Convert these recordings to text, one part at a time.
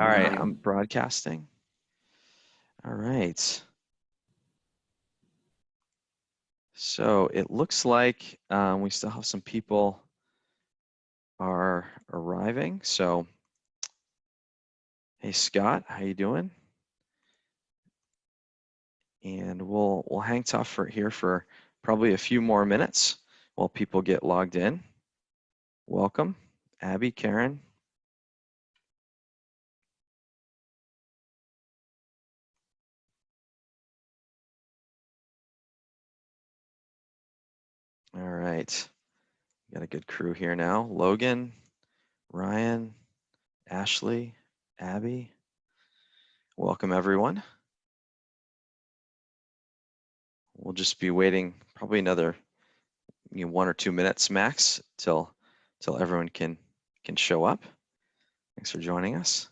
All right, I'm broadcasting. All right. So it looks like we still have some people are arriving. So, hey Scott, how you doing? And we'll hang tough here for probably a few more minutes while people get logged in. Welcome, Abby, Karen. All right, got a good crew here now. Logan, Ryan, Ashley, Abby. Welcome everyone. We'll just be waiting probably another 1 or 2 minutes max till everyone can show up. Thanks for joining us.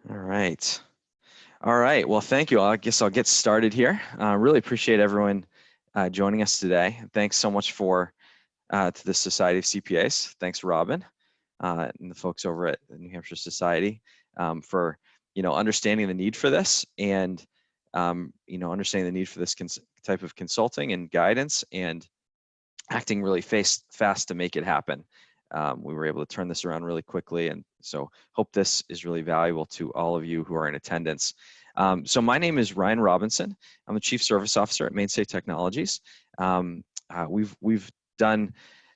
All right. All right. Well, thank you. I guess I'll get started here. Really appreciate everyone joining us today. Thanks so much to the Society of CPAs. Thanks, Robin, and the folks over at the New Hampshire Society for understanding the need for this and understanding the need for this type of consulting and guidance and acting really fast to make it happen. We were able to turn this around really quickly, and so hope this is really valuable to all of you who are in attendance. So my name is Ryan Robinson. I'm the Chief Service Officer at Mainstay Technologies. We've done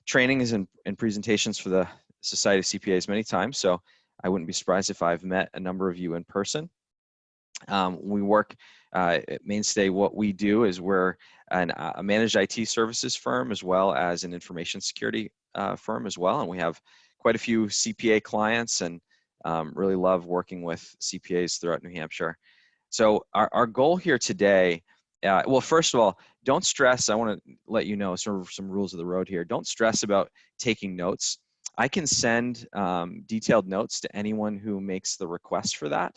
trainings and presentations for the Society of CPAs many times, so I wouldn't be surprised if I've met a number of you in person. We work at Mainstay. What we do is we're a managed IT services firm as well as an information security firm as well, and we have quite a few CPA clients and really love working with CPAs throughout New Hampshire. So our goal here today, well, first of all, don't stress. I want to let you know sort of some rules of the road here. Don't stress about taking notes. I can send detailed notes to anyone who makes the request for that.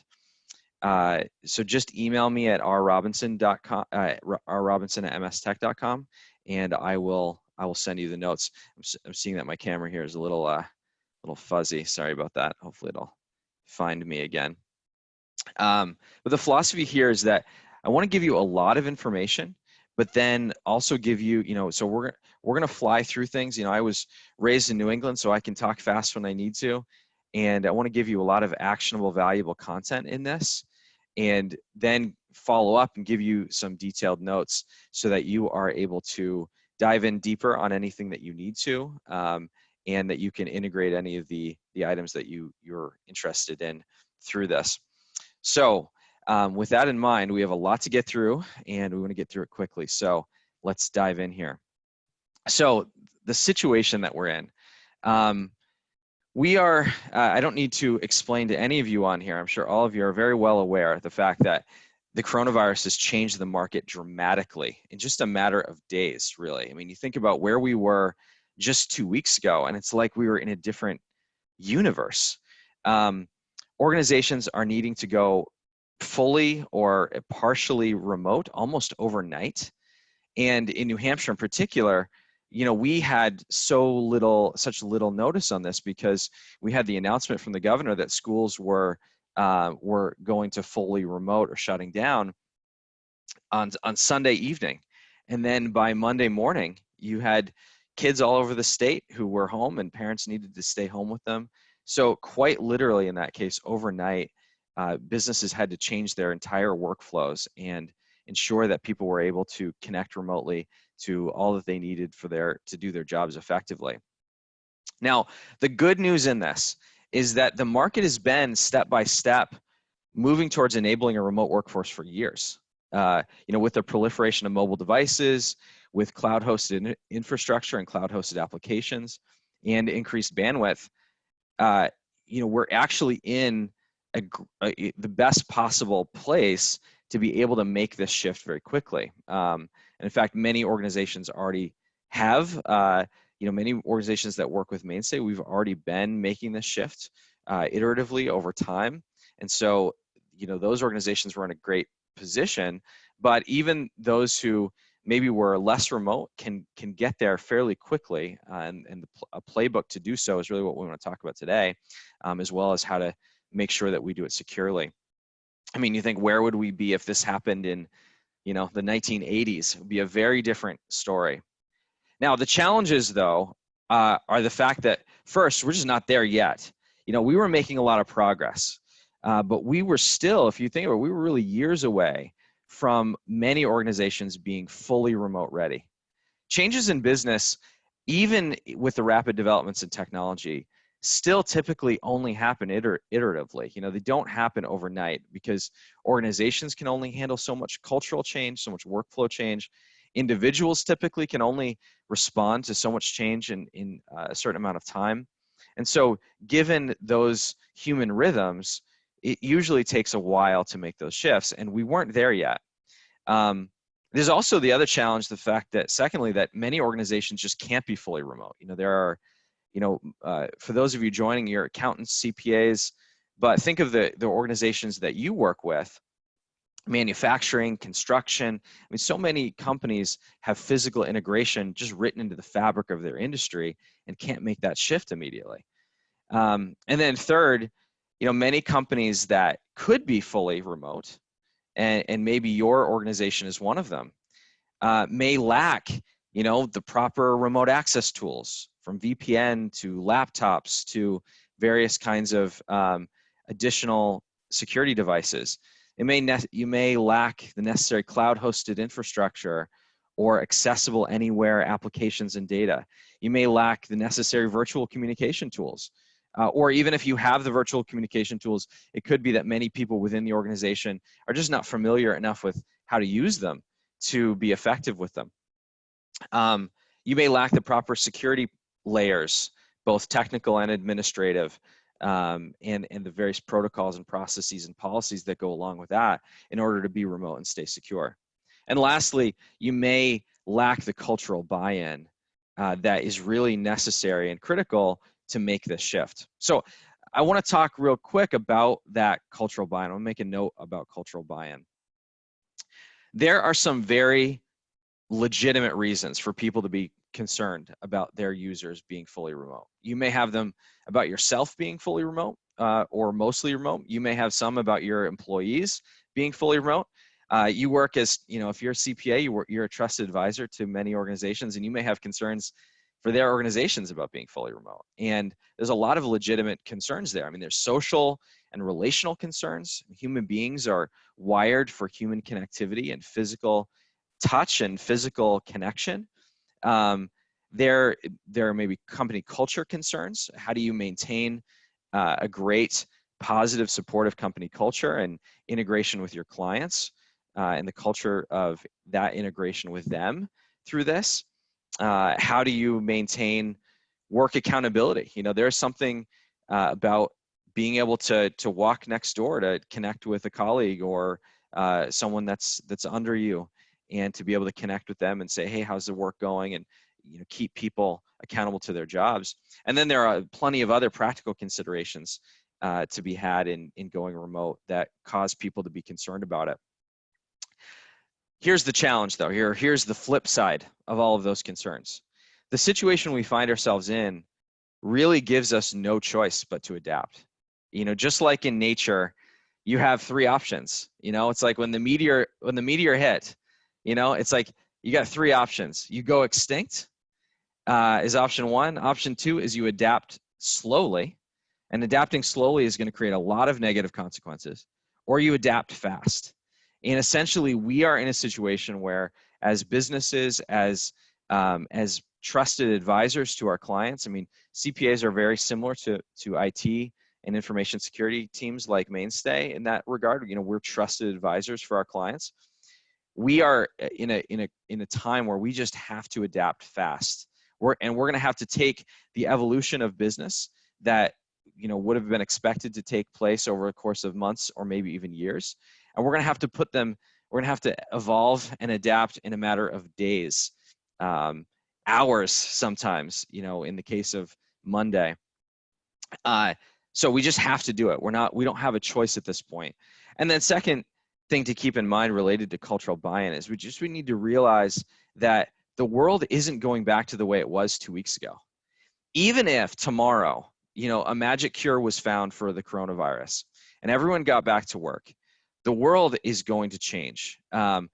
So just email me at rrobinson.com, rrobinson@mstech.com, and I will send you the notes. I'm seeing that my camera here is a little fuzzy. Sorry about that. Hopefully it'll find me again. But the philosophy here is that I want to give you a lot of information, but then also give you, so we're going to fly through things. I was raised in New England, so I can talk fast when I need to. And I want to give you a lot of actionable, valuable content in this, and then follow up and give you some detailed notes so that you are able to dive in deeper on anything that you need to, and that you can integrate any of the items that you're interested in through this. So with that in mind, we have a lot to get through, and we want to get through it quickly. So let's dive in here. So the situation that we're in. We are, I don't need to explain to any of you on here, I'm sure all of you are very well aware of the fact that the coronavirus has changed the market dramatically in just a matter of days, really. I mean, you think about where we were just 2 weeks ago, and it's like we were in a different universe. Organizations are needing to go fully or partially remote almost overnight. And in New Hampshire in particular, we had such little notice on this because we had the announcement from the governor that schools were going to fully remote or shutting down on Sunday evening. And then by Monday morning, you had kids all over the state who were home and parents needed to stay home with them. So quite literally in that case, overnight, businesses had to change their entire workflows and ensure that people were able to connect remotely to all that they needed to do their jobs effectively. Now, the good news in this is that the market has been step by step moving towards enabling a remote workforce for years. With the proliferation of mobile devices, with cloud-hosted infrastructure and cloud-hosted applications, and increased bandwidth, we're actually in the best possible place to be able to make this shift very quickly. And in fact, many organizations already have, many organizations that work with Mainstay, we've already been making this shift iteratively over time. And so, those organizations were in a great position, but even those who maybe were less remote can get there fairly quickly. And a playbook to do so is really what we want to talk about today, as well as how to make sure that we do it securely. I mean, you think, where would we be if this happened in, the 1980s? It would be a very different story. Now, the challenges, though, are the fact that, first, we're just not there yet. We were making a lot of progress, but we were still, if you think about it, we were really years away from many organizations being fully remote ready. Changes in business, even with the rapid developments in technology, still typically only happen iteratively. They don't happen overnight because organizations can only handle so much cultural change, so much workflow change. Individuals typically can only respond to so much change in a certain amount of time. And so given those human rhythms, it usually takes a while to make those shifts, and we weren't there yet. There's also the other challenge, the fact that, secondly, that many organizations just can't be fully remote. There are, for those of you joining, your accountants, CPAs, but think of the organizations that you work with, manufacturing, construction. I mean, so many companies have physical integration just written into the fabric of their industry and can't make that shift immediately. And then third, many companies that could be fully remote, and maybe your organization is one of them, may lack, the proper remote access tools, from VPN to laptops to various kinds of additional security devices. You may lack the necessary cloud-hosted infrastructure or accessible anywhere applications and data. You may lack the necessary virtual communication tools. Or even if you have the virtual communication tools, it could be that many people within the organization are just not familiar enough with how to use them to be effective with them. You may lack the proper security layers, both technical and administrative, and the various protocols and processes and policies that go along with that in order to be remote and stay secure. And lastly, you may lack the cultural buy-in that is really necessary and critical to make this shift. So I want to talk real quick about that cultural buy-in. I'll make a note about cultural buy-in. There are some very legitimate reasons for people to be concerned about their users being fully remote. You may have them about yourself being fully remote or mostly remote. You may have some about your employees being fully remote. You work as, if you're a CPA, you're a trusted advisor to many organizations, and you may have concerns for their organizations about being fully remote. And there's a lot of legitimate concerns there. I mean, there's social and relational concerns. Human beings are wired for human connectivity and physical touch and physical connection. There may be company culture concerns. How do you maintain a great, positive, supportive company culture and integration with your clients and the culture of that integration with them through this? How do you maintain work accountability? There's something about being able to walk next door to connect with a colleague or someone that's under you, and to be able to connect with them and say, hey, how's the work going? And keep people accountable to their jobs. And then there are plenty of other practical considerations to be had in going remote that cause people to be concerned about it. Here's the challenge, though. Here's the flip side of all of those concerns. The situation we find ourselves in really gives us no choice but to adapt. Just like in nature, you have three options. It's like when the meteor hit, it's like you got three options. You go extinct is option one. Option two is you adapt slowly, and adapting slowly is going to create a lot of negative consequences, or you adapt fast. And essentially, we are in a situation where, as businesses, as trusted advisors to our clients, I mean, CPAs are very similar to IT and information security teams like Mainstay in that regard. We're trusted advisors for our clients. We are in a time where we just have to adapt fast. We're going to have to take the evolution of business that would have been expected to take place over a course of months or maybe even years, and we're going to have to we're going to have to evolve and adapt in a matter of days, hours sometimes, in the case of Monday. So we just have to do it. We don't have a choice at this point. And then second thing to keep in mind related to cultural buy-in is we need to realize that the world isn't going back to the way it was 2 weeks ago. Even if tomorrow, a magic cure was found for the coronavirus and everyone got back to work, the world is going to change, and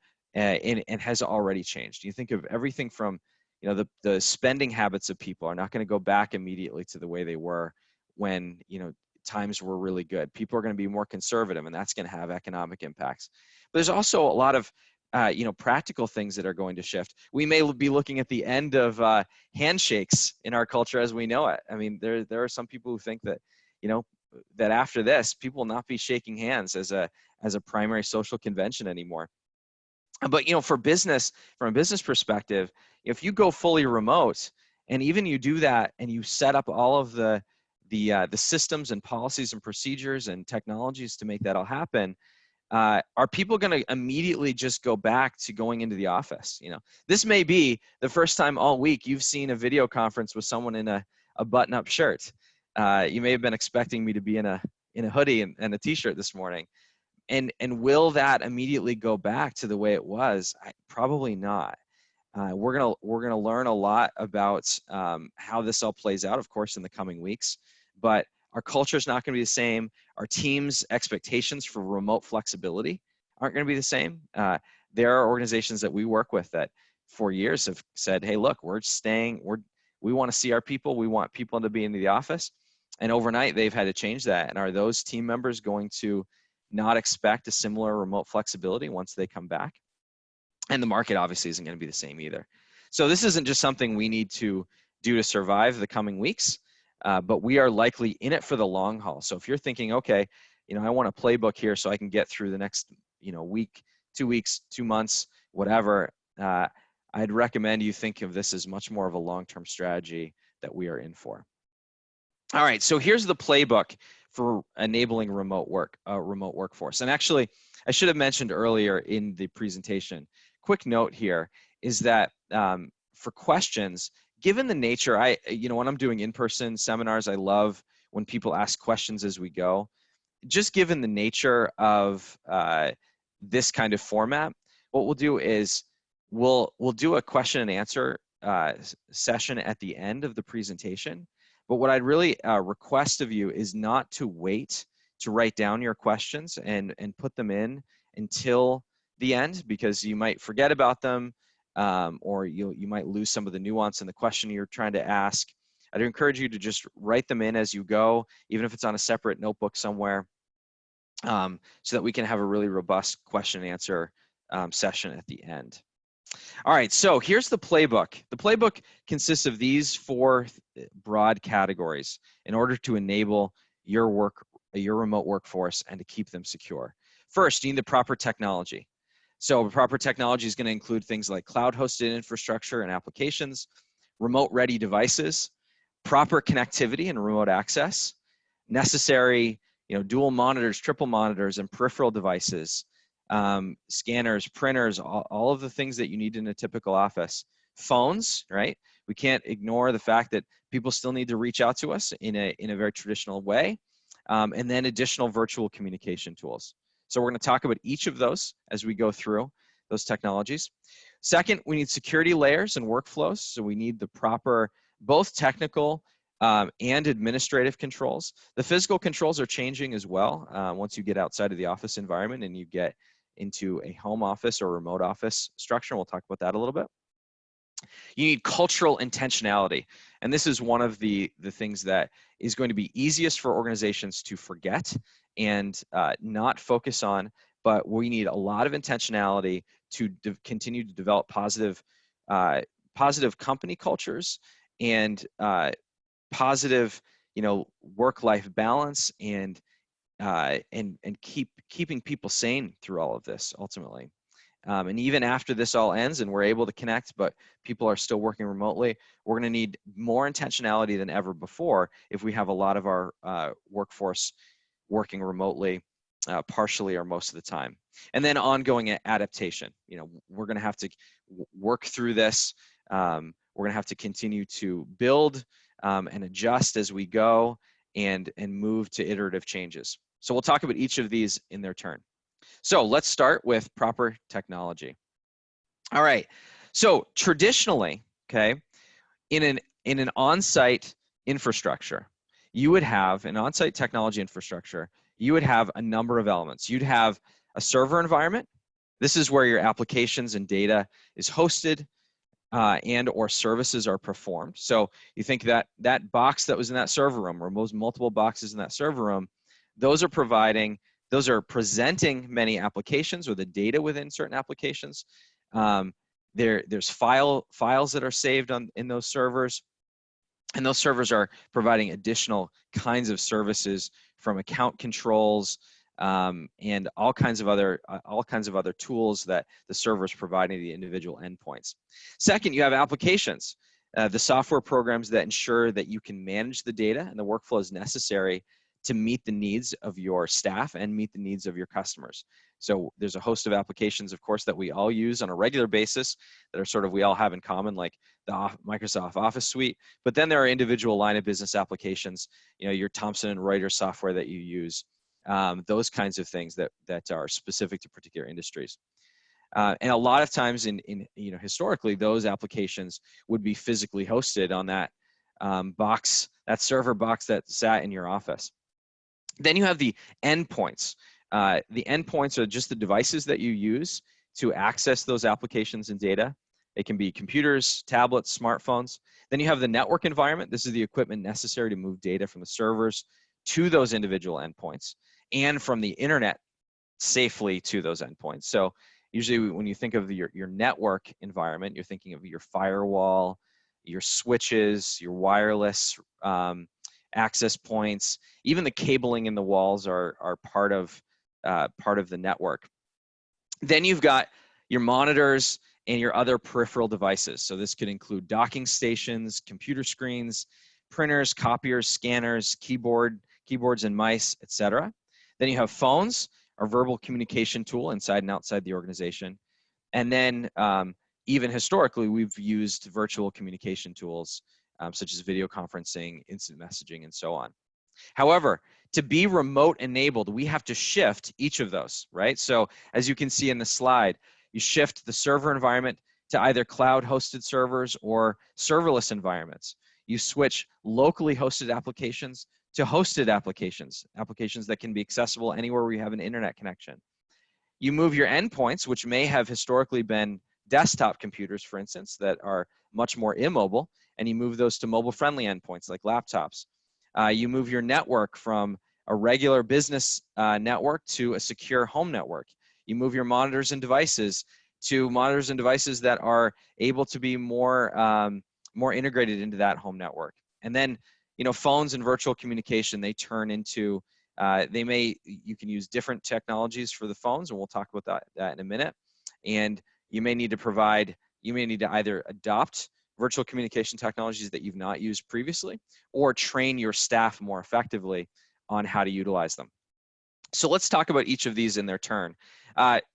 has already changed. You think of everything from, the spending habits of people are not going to go back immediately to the way they were when, times were really good. People are going to be more conservative, and that's going to have economic impacts. But there's also a lot of practical things that are going to shift. We may be looking at the end of handshakes in our culture as we know it. I mean, there are some people who think that, that after this, people will not be shaking hands as a primary social convention anymore. But from a business perspective, if you go fully remote, and even you do that, and you set up all of the systems and policies and procedures and technologies to make that all happen, are people going to immediately just go back to going into the office? This may be the first time all week you've seen a video conference with someone in a button-up shirt. You may have been expecting me to be in a hoodie and a t-shirt this morning. And will that immediately go back to the way it was? Probably not. We're gonna learn a lot about how this all plays out, of course, in the coming weeks. But our culture is not going to be the same. Our team's expectations for remote flexibility aren't going to be the same. There are organizations that we work with that for years have said, "Hey, look, we want to see our people. We want people to be in the office." And overnight, they've had to change that. And are those team members going to not expect a similar remote flexibility once they come back? And the market obviously isn't going to be the same either. So this isn't just something we need to do to survive the coming weeks, but we are likely in it for the long haul. So if you're thinking, okay, I want a playbook here so I can get through the next, week, 2 weeks, 2 months, whatever, I'd recommend you think of this as much more of a long-term strategy that we are in for. All right, so here's the playbook for enabling remote workforce. And actually, I should have mentioned earlier in the presentation, quick note here is that for questions, given the nature, when I'm doing in-person seminars, I love when people ask questions as we go. Just given the nature of this kind of format, what we'll do is we'll do a question and answer session at the end of the presentation. But what I'd really request of you is not to wait to write down your questions and put them in until the end, because you might forget about them, or you might lose some of the nuance in the question you're trying to ask. I'd encourage you to just write them in as you go, even if it's on a separate notebook somewhere, so that we can have a really robust question and answer session at the end. All right, so here's the playbook. The playbook consists of these 4 broad categories in order to enable your remote workforce and to keep them secure. First, you need the proper technology. So proper technology is going to include things like cloud-hosted infrastructure and applications, remote-ready devices, proper connectivity and remote access, necessary, dual monitors, triple monitors, and peripheral devices, scanners, printers, all of the things that you need in a typical office. Phones, right? We can't ignore the fact that people still need to reach out to us in a very traditional way. And then additional virtual communication tools. So we're going to talk about each of those as we go through those technologies. Second, we need security layers and workflows. So we need the proper, both technical and administrative controls. The physical controls are changing as well once you get outside of the office environment and you get into a home office or remote office structure. We'll talk about that a little bit. You need cultural intentionality. And this is one of the things that is going to be easiest for organizations to forget and not focus on, but we need a lot of intentionality to continue to develop positive company cultures and positive, work-life balance and keeping people sane through all of this ultimately. And even after this all ends and we're able to connect, but people are still working remotely, we're going to need more intentionality than ever before if we have a lot of our workforce working remotely, partially or most of the time. And then ongoing adaptation. We're going to have to work through this. We're going to have to continue to build and adjust as we go and move to iterative changes. So we'll talk about each of these in their turn. So let's start with proper technology. All right. So traditionally, okay, in an on-site infrastructure, you would have an on-site technology infrastructure. You would have a number of elements. You'd have a server environment. This is where your applications and data is hosted and or services are performed. So you think that that box that was in that server room, or those multiple boxes in that server room, those are presenting many applications or the data within certain applications. There's files that are saved in those servers, and those servers are providing additional kinds of services from account controls and all kinds of other tools that the server is providing the individual endpoints. Second, you have applications, the software programs that ensure that you can manage the data and the workflows necessary to meet the needs of your staff and meet the needs of your customers. So there's a host of applications, of course, that we all use on a regular basis that are sort of we all have in common, like the Microsoft Office suite. But then there are individual line of business applications, you know, your Thomson and Reuters software that you use, those kinds of things that are specific to particular industries. And a lot of times historically, those applications would be physically hosted on that box, that server box that sat in your office. Then you have the endpoints. The endpoints are just the devices that you use to access those applications and data. It can be computers, tablets, smartphones. Then you have the network environment. This is the equipment necessary to move data from the servers to those individual endpoints and from the internet safely to those endpoints. So usually when you think of your network environment, you're thinking of your firewall, your switches, your wireless access points, even the cabling in the walls are part of the network. Then you've got your monitors and your other peripheral devices. So this could include docking stations, computer screens, printers, copiers, scanners, keyboards and mice, etc. Then you have phones, our verbal communication tool inside and outside the organization. And then even historically, we've used virtual communication tools such as video conferencing, instant messaging, and so on. However, to be remote enabled, we have to shift each of those, right? So as you can see in the slide, you shift the server environment to either cloud hosted servers or serverless environments. You switch locally hosted applications to hosted applications that can be accessible anywhere where you have an internet connection. You move your endpoints, which may have historically been desktop computers, for instance, that are much more immobile, and you move those to mobile-friendly endpoints like laptops. You move your network from a regular business network to a secure home network. You move your monitors and devices to monitors and devices that are able to be more integrated into that home network. And then, you know, phones and virtual communication, they turn into you can use different technologies for the phones, and we'll talk about that in a minute. And you may need to either adopt virtual communication technologies that you've not used previously, or train your staff more effectively on how to utilize them. So let's talk about each of these in their turn.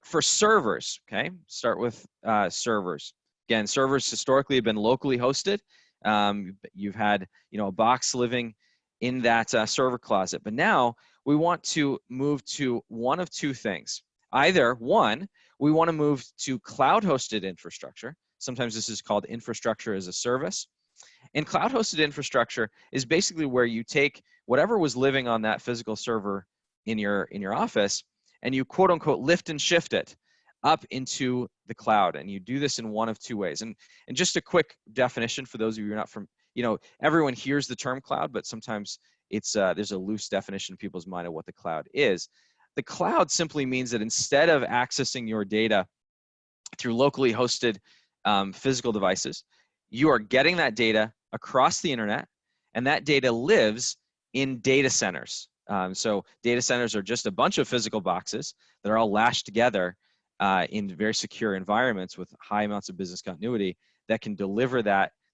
For servers, okay, start with servers. Again, servers historically have been locally hosted. You've had, you know, a box living in that server closet, but now we want to move to one of two things. Either one, we want to move to cloud-hosted infrastructure. Sometimes this is called infrastructure as a service. And cloud-hosted infrastructure is basically where you take whatever was living on that physical server in your office, and you quote unquote lift and shift it up into the cloud. And you do this in one of two ways. And just a quick definition for those of you who are not from, you know, everyone hears the term cloud, but sometimes it's there's a loose definition in people's mind of what the cloud is. The cloud simply means that instead of accessing your data through locally hosted physical devices, you are getting that data across the internet, and that data lives in data centers. So data centers are just a bunch of physical boxes that are all lashed together in very secure environments with high amounts of business continuity that can deliver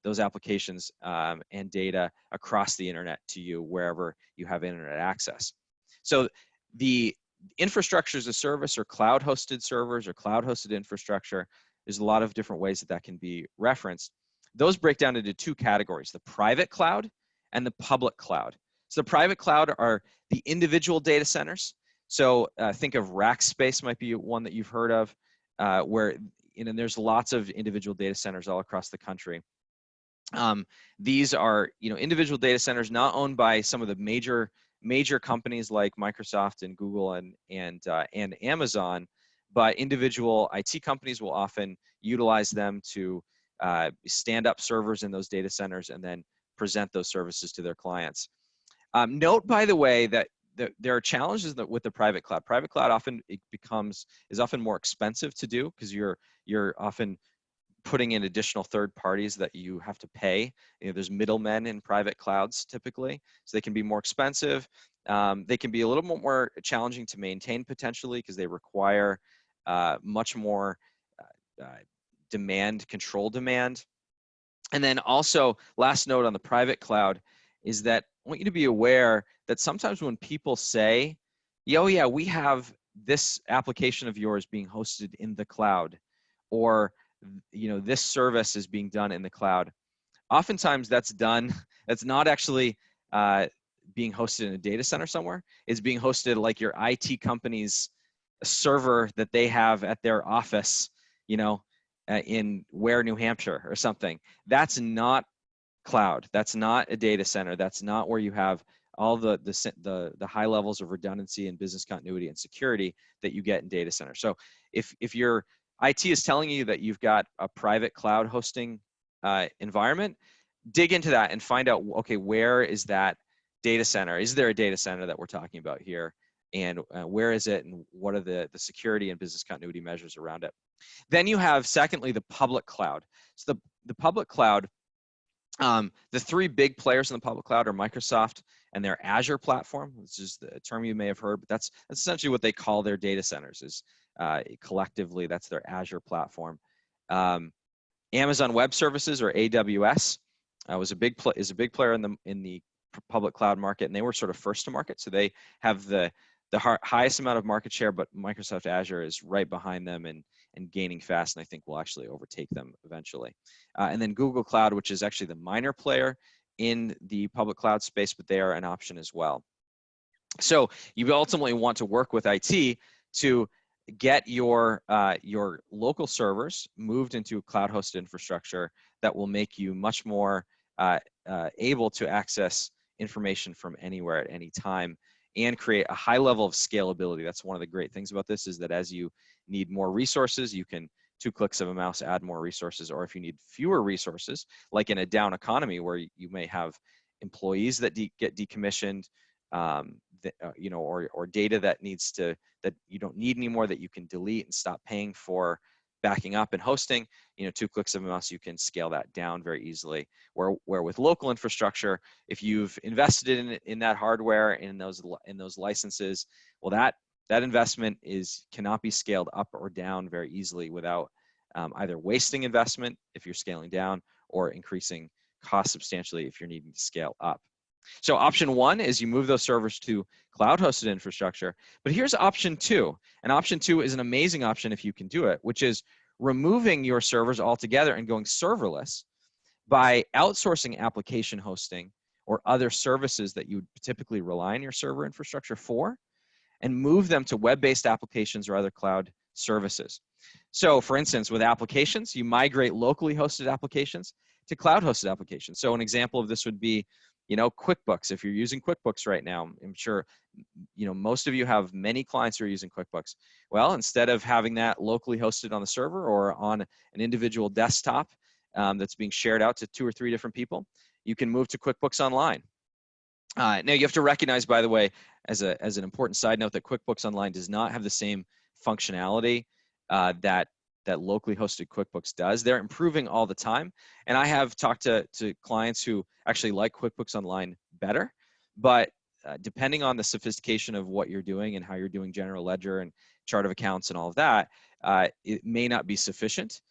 those applications and data across the internet to you wherever you have internet access. So the infrastructure as a service, or cloud-hosted servers, or cloud-hosted infrastructure, there's a lot of different ways that can be referenced. those break down into two categories, the private cloud and the public cloud. So the private cloud are the individual data centers. So think of Rackspace might be one that you've heard of, where there's lots of individual data centers all across the country. These are individual data centers not owned by some of the major companies like Microsoft and Google and Amazon, but individual IT companies will often utilize them to stand up servers in those data centers and then present those services to their clients. Note, by the way, that there are challenges with the private cloud. Private cloud is often more expensive to do because you're often putting in additional third parties that you have to pay. There's middlemen in private clouds typically, so they can be more expensive. They can be a little bit more challenging to maintain potentially because they require much more control demand. And then also, last note on the private cloud is that I want you to be aware that sometimes when people say, oh yeah, we have this application of yours being hosted in the cloud, or this service is being done in the cloud, oftentimes that's not actually being hosted in a data center somewhere. It's being hosted like your IT company's server that they have at their office, in Ware, New Hampshire or something. That's not cloud. That's not a data center. That's not where you have all the high levels of redundancy and business continuity and security that you get in data centers. So if your IT is telling you that you've got a private cloud hosting environment, dig into that and find out, okay, where is that data center? Is there a data center that we're talking about here? And where is it? And what are the security and business continuity measures around it? Then you have, secondly, the public cloud. So the public cloud, the three big players in the public cloud are Microsoft and their Azure platform, which is the term you may have heard, but that's essentially what they call their data centers. Is collectively, that's their Azure platform. Amazon Web Services, or AWS, is a big player in the public cloud market, and they were sort of first to market, so they have the highest amount of market share, but Microsoft Azure is right behind them and gaining fast, and I think will actually overtake them eventually. And then Google Cloud, which is actually the minor player in the public cloud space, but they are an option as well. So you ultimately want to work with IT to get your local servers moved into cloud-hosted infrastructure that will make you much more able to access information from anywhere at any time and create a high level of scalability. That's one of the great things about this, is that as you need more resources, you can 2 clicks of a mouse add more resources, or if you need fewer resources, like in a down economy where you may have employees that get decommissioned, or data that you don't need anymore, that you can delete and stop paying for backing up and hosting, 2 clicks of a mouse, you can scale that down very easily. Where with local infrastructure, if you've invested in that hardware, in those licenses, well, that investment cannot be scaled up or down very easily without either wasting investment if you're scaling down, or increasing costs substantially if you're needing to scale up. So option 1 is you move those servers to cloud-hosted infrastructure. But here's option 2. And option 2 is an amazing option if you can do it, which is removing your servers altogether and going serverless by outsourcing application hosting or other services that you would typically rely on your server infrastructure for, and move them to web-based applications or other cloud services. So for instance, with applications, you migrate locally hosted applications to cloud-hosted applications. So an example of this would be, QuickBooks. If you're using QuickBooks right now, I'm sure, most of you have many clients who are using QuickBooks. Well, instead of having that locally hosted on the server or on an individual desktop that's being shared out to 2 or 3 different people, you can move to QuickBooks Online. Now you have to recognize, by the way, as an important side note, that QuickBooks Online does not have the same functionality that locally hosted QuickBooks does. They're improving all the time. And I have talked to clients who actually like QuickBooks Online better, but depending on the sophistication of what you're doing and how you're doing general ledger and chart of accounts and all of that, it may not be sufficient.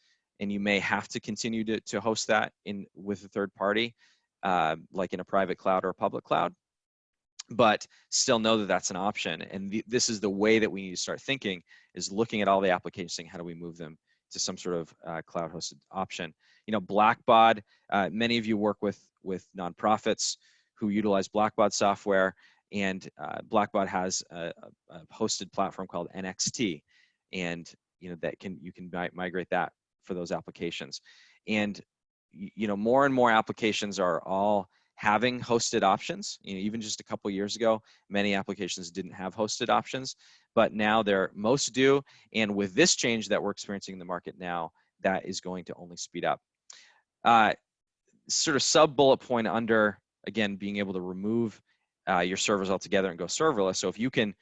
And you may have to continue to host that with a third party, like in a private cloud or a public cloud. But still know that that's an option. And this is the way that we need to start thinking, is looking at all the applications, saying, how do we move them to some sort of cloud-hosted option? Blackbaud, many of you work with nonprofits who utilize Blackbaud software, and Blackbaud has a hosted platform called NXT, and that you can migrate that for those applications. And more and more applications are all having hosted options. Even just a couple years ago, many applications didn't have hosted options, but now most do. And with this change that we're experiencing in the market now, that is going to only speed up. Sort of sub bullet point under, again, being able to remove your servers altogether and go serverless. So if you can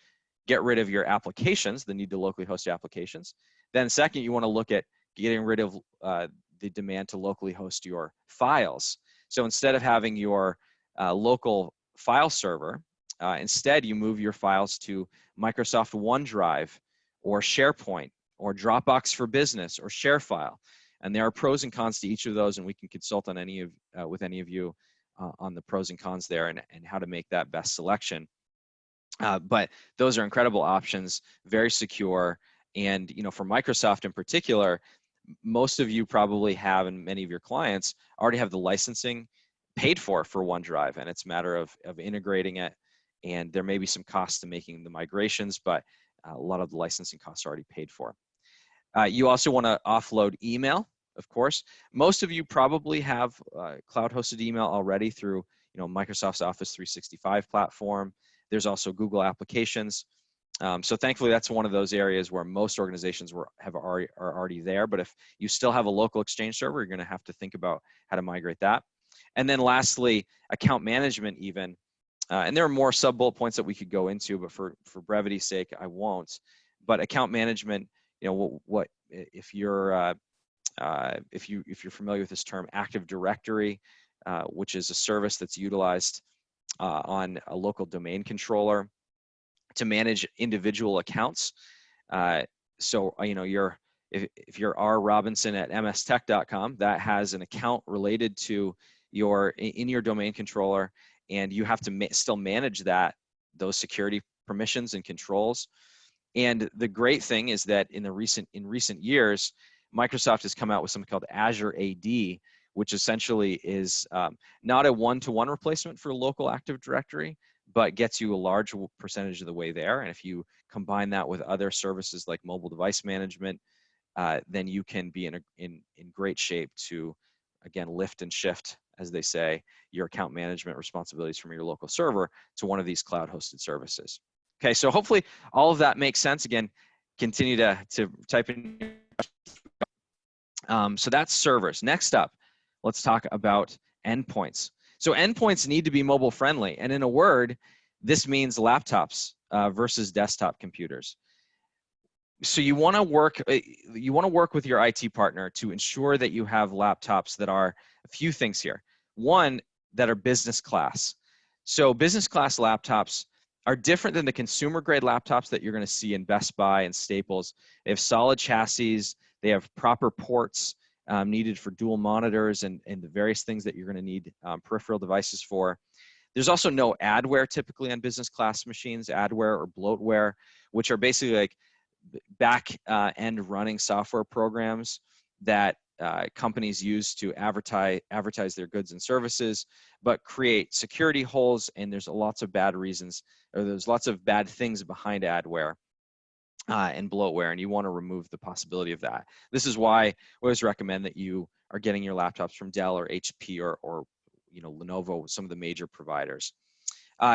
get rid of your applications, the need to locally host your applications, then second, you want to look at getting rid of the demand to locally host your files. So instead of having your local file server, instead you move your files to Microsoft OneDrive or SharePoint or Dropbox for Business or ShareFile. And there are pros and cons to each of those, and we can consult on with any of you on the pros and cons there and how to make that best selection. But those are incredible options, very secure. And for Microsoft in particular, most of you probably have, and many of your clients already have the licensing paid for OneDrive, and it's a matter of integrating it. And there may be some costs to making the migrations, but a lot of the licensing costs are already paid for. You also want to offload email, of course. Most of you probably have cloud-hosted email already through Microsoft's Office 365 platform. There's also Google applications. So thankfully, that's one of those areas where most organizations are already there. But if you still have a local Exchange server, you're going to have to think about how to migrate that. And then lastly, account management even. And there are more sub-bullet points that we could go into, but for brevity's sake, I won't. But account management, what if you're familiar with this term, Active Directory, which is a service that's utilized on a local domain controller to manage individual accounts. So if you're R. Robinson at mstech.com, that has an account related to in your domain controller, and you have to still manage those security permissions and controls. And the great thing is that in recent years, Microsoft has come out with something called Azure AD, which essentially is not a one-to-one replacement for local Active Directory, but gets you a large percentage of the way there. And if you combine that with other services like mobile device management, then you can be in great shape to, again, lift and shift, as they say, your account management responsibilities from your local server to one of these cloud-hosted services. Okay, so hopefully all of that makes sense. Again, continue to type in. So that's servers. Next up, let's talk about endpoints. So endpoints need to be mobile friendly, and in a word, this means laptops versus desktop computers. So you want to work with your IT partner to ensure that you have laptops that are a few things here. One, that are business class. So business class laptops are different than the consumer grade laptops that you're going to see in Best Buy and Staples. They have solid chassis. They have proper ports needed for dual monitors and the various things that you're going to need peripheral devices for. There's also no adware typically on business class machines, adware or bloatware, which are basically like back end running software programs that companies use to advertise their goods and services, but create security holes, and there's lots of bad reasons, or there's lots of bad things behind adware and bloatware, and you want to remove the possibility of that. This is why I always recommend that you are getting your laptops from Dell or HP or Lenovo, some of the major providers.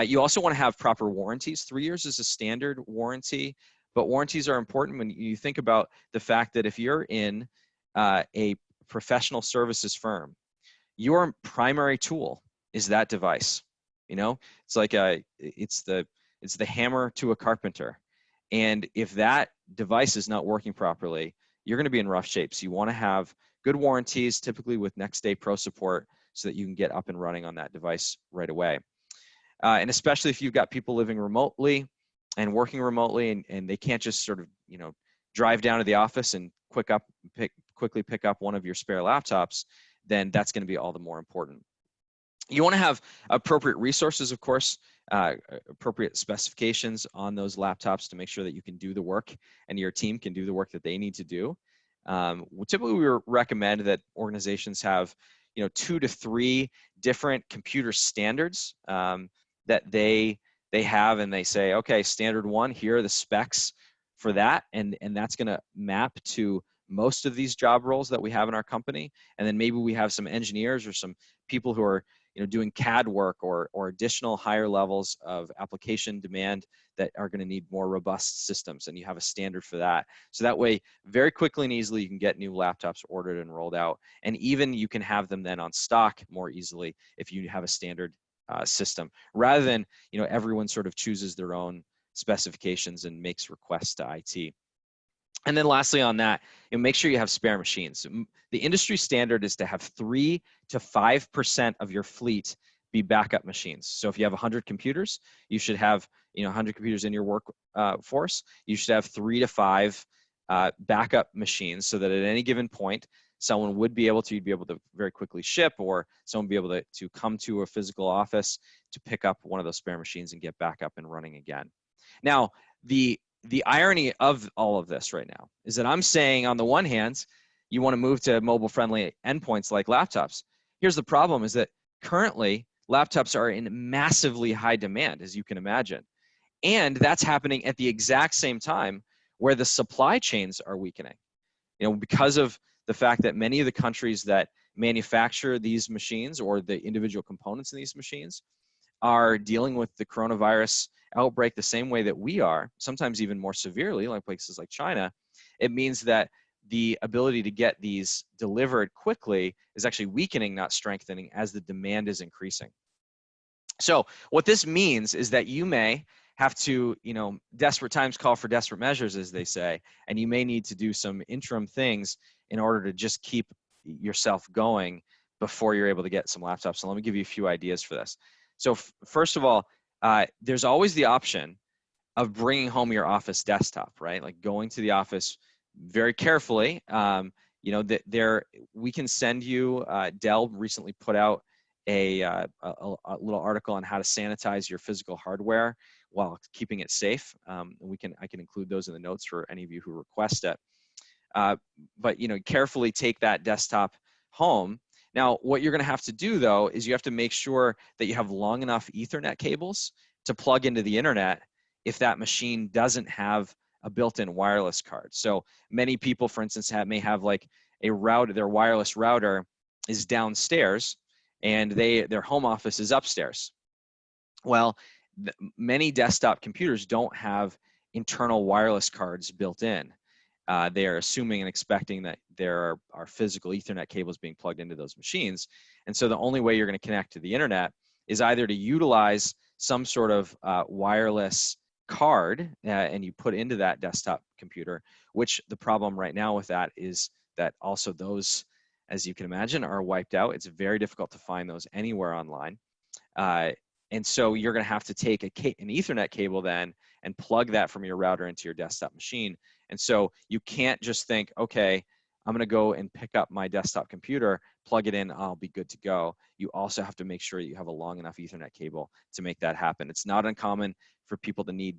You also want to have proper warranties. 3 years is a standard warranty, but warranties are important when you think about the fact that if you're in a professional services firm, your primary tool is that device. It's like it's the hammer to a carpenter. And if that device is not working properly, you're going to be in rough shape. So you want to have good warranties, typically with next day pro support, so that you can get up and running on that device right away. And especially if you've got people living remotely and working remotely, and they can't just sort of drive down to the office and quickly pick up one of your spare laptops, then that's going to be all the more important. You want to have appropriate resources, of course, appropriate specifications on those laptops to make sure that you can do the work and your team can do the work that they need to do. Typically, we recommend that organizations have, 2 to 3 different computer standards that they have, and they say, okay, standard 1, here are the specs for that, and that's going to map to most of these job roles that we have in our company. And then maybe we have some engineers or some people who are doing CAD work or additional higher levels of application demand that are going to need more robust systems, and you have a standard for that. So that way, very quickly and easily, you can get new laptops ordered and rolled out, and even you can have them then on stock more easily if you have a standard system, rather than everyone sort of chooses their own specifications and makes requests to IT. And then lastly on that, make sure you have spare machines. The industry standard is to have 3 to 5% of your fleet be backup machines. So if you have 100 computers, you should have 100 computers in your workforce. You should have 3 to 5 backup machines, so that at any given point, someone would be able to, you'd be able to very quickly ship, or someone would be able to come to a physical office to pick up one of those spare machines and get back up and running again. Now, the irony of all of this right now is that I'm saying, on the one hand, you want to move to mobile-friendly endpoints like laptops. Here's the problem, is that currently laptops are in massively high demand, as you can imagine. And that's happening at the exact same time where the supply chains are weakening. Because of the fact that many of the countries that manufacture these machines, or the individual components in these machines, are dealing with the coronavirus outbreak the same way that we are, sometimes even more severely, like places like China. It means that the ability to get these delivered quickly is actually weakening, not strengthening, as the demand is increasing. So what this means is that you may have to, desperate times call for desperate measures, as they say, and you may need to do some interim things in order to just keep yourself going before you're able to get some laptops. So let me give you a few ideas for this. So first of all, there's always the option of bringing home your office desktop, right? Like going to the office very carefully. We can send you, Dell recently put out a little article on how to sanitize your physical hardware while keeping it safe. I can include those in the notes for any of you who request it. But carefully take that desktop home. Now, what you're going to have to do, though, is you have to make sure that you have long enough Ethernet cables to plug into the internet if that machine doesn't have a built-in wireless card. So many people, for instance, may have like a router, their wireless router is downstairs, and their home office is upstairs. Well, many desktop computers don't have internal wireless cards built in. They are assuming and expecting that there are physical Ethernet cables being plugged into those machines. And so the only way you're going to connect to the internet is either to utilize some sort of wireless card and you put into that desktop computer, which the problem right now with that is that also those, as you can imagine, are wiped out. It's very difficult to find those anywhere online. And so you're going to have to take an Ethernet cable then and plug that from your router into your desktop machine. And so you can't just think, okay, I'm going to go and pick up my desktop computer, plug it in, I'll be good to go. You also have to make sure that you have a long enough Ethernet cable to make that happen. It's not uncommon for people to need,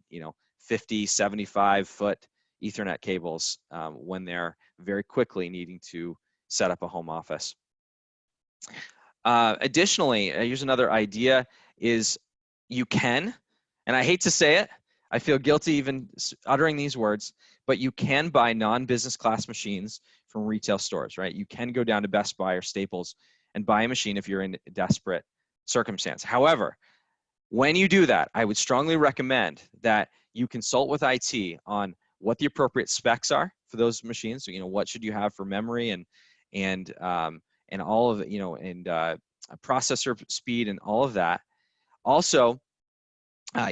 50, 75-foot Ethernet cables when they're very quickly needing to set up a home office. Additionally, here's another idea, is you can, and I hate to say it, I feel guilty even uttering these words, but you can buy non-business class machines from retail stores, right? You can go down to Best Buy or Staples and buy a machine if you're in a desperate circumstance. However, when you do that, I would strongly recommend that you consult with IT on what the appropriate specs are for those machines. So, what should you have for memory and all of it, and processor speed and all of that. Also,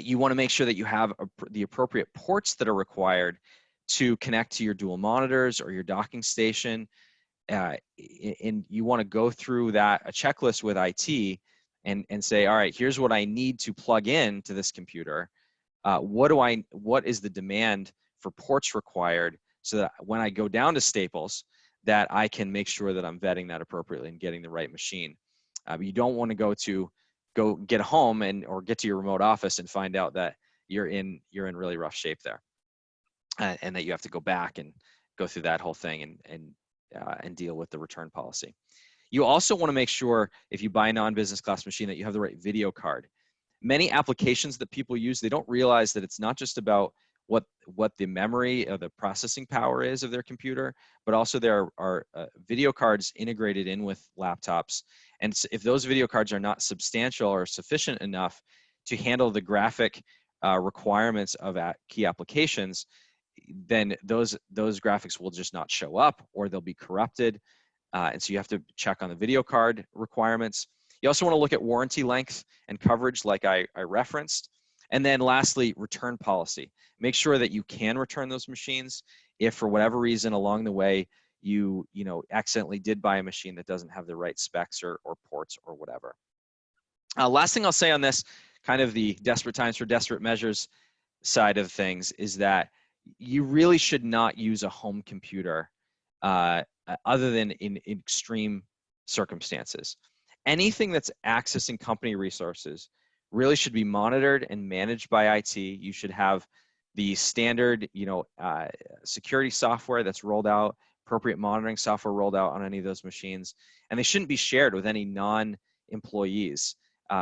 you want to make sure that you have the appropriate ports that are required to connect to your dual monitors or your docking station. And you want to go through a checklist with IT and say, all right, here's what I need to plug in to this computer. What is the demand for ports required, so that when I go down to Staples, that I can make sure that I'm vetting that appropriately and getting the right machine. You don't want to go get home or get to your remote office and find out that you're in really rough shape there, and that you have to go back and go through that whole thing and deal with the return policy. You also want to make sure if you buy a non-business class machine that you have the right video card. Many applications that people use, they don't realize that it's not just about what the memory or the processing power is of their computer, but also there are video cards integrated in with laptops. And if those video cards are not substantial or sufficient enough to handle the graphic requirements of key applications, then those graphics will just not show up, or they'll be corrupted. And so you have to check on the video card requirements. You also want to look at warranty length and coverage, like I referenced. And then lastly, return policy. Make sure that you can return those machines if for whatever reason along the way you accidentally did buy a machine that doesn't have the right specs or ports or whatever. Last thing I'll say on this, kind of the desperate times for desperate measures side of things, is that you really should not use a home computer other than in extreme circumstances. Anything that's accessing company resources really should be monitored and managed by IT. You should have the standard, security software that's rolled out, appropriate monitoring software rolled out on any of those machines, and they shouldn't be shared with any non-employees,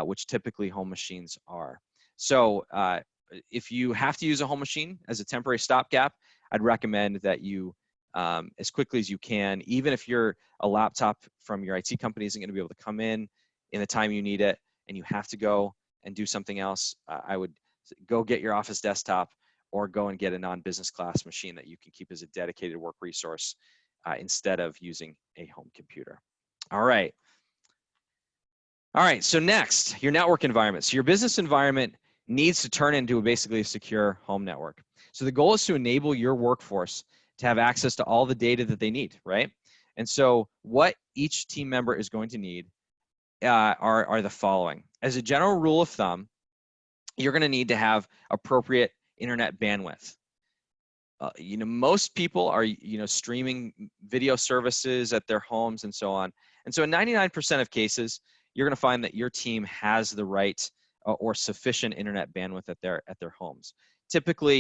which typically home machines are. So if you have to use a home machine as a temporary stopgap, I'd recommend that you, as quickly as you can, even if a laptop from your IT company isn't going to be able to come in the time you need it, and you have to go and do something else, I would go get your office desktop or go and get a non-business class machine that you can keep as a dedicated work resource instead of using a home computer. All right. So next, your network environment. So your business environment needs to turn into basically a secure home network. So the goal is to enable your workforce to have access to all the data that they need, right? And so what each team member is going to need are the following. As a general rule of thumb, you're going to need to have appropriate internet bandwidth. Most people are, streaming video services at their homes and so on. And so in 99% of cases, you're going to find that your team has the right or sufficient internet bandwidth at their homes. Typically,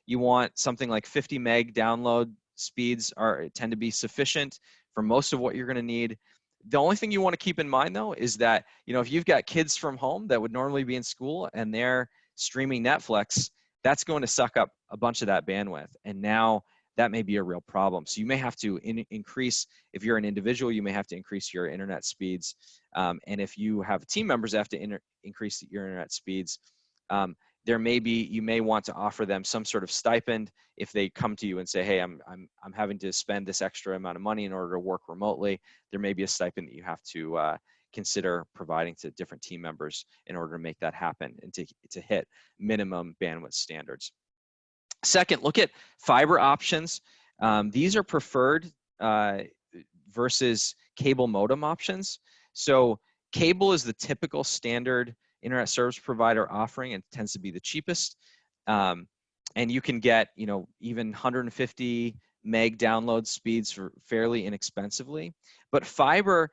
you want something like 50 meg download speeds tend to be sufficient for most of what you're going to need. The only thing you want to keep in mind, though, is that, if you've got kids from home that would normally be in school and they're streaming Netflix, that's going to suck up a bunch of that bandwidth. And now that may be a real problem. So you may have to increase, if you're an individual, you may have to increase your internet speeds. And if you have team members that have to increase your internet speeds, you may want to offer them some sort of stipend if they come to you and say, hey, I'm having to spend this extra amount of money in order to work remotely. There may be a stipend that you have to consider providing to different team members in order to make that happen and to hit minimum bandwidth standards. Second, look at fiber options. These are preferred versus cable modem options. So cable is the typical standard internet service provider offering, and tends to be the cheapest. And you can get, even 150 meg download speeds for fairly inexpensively. But fiber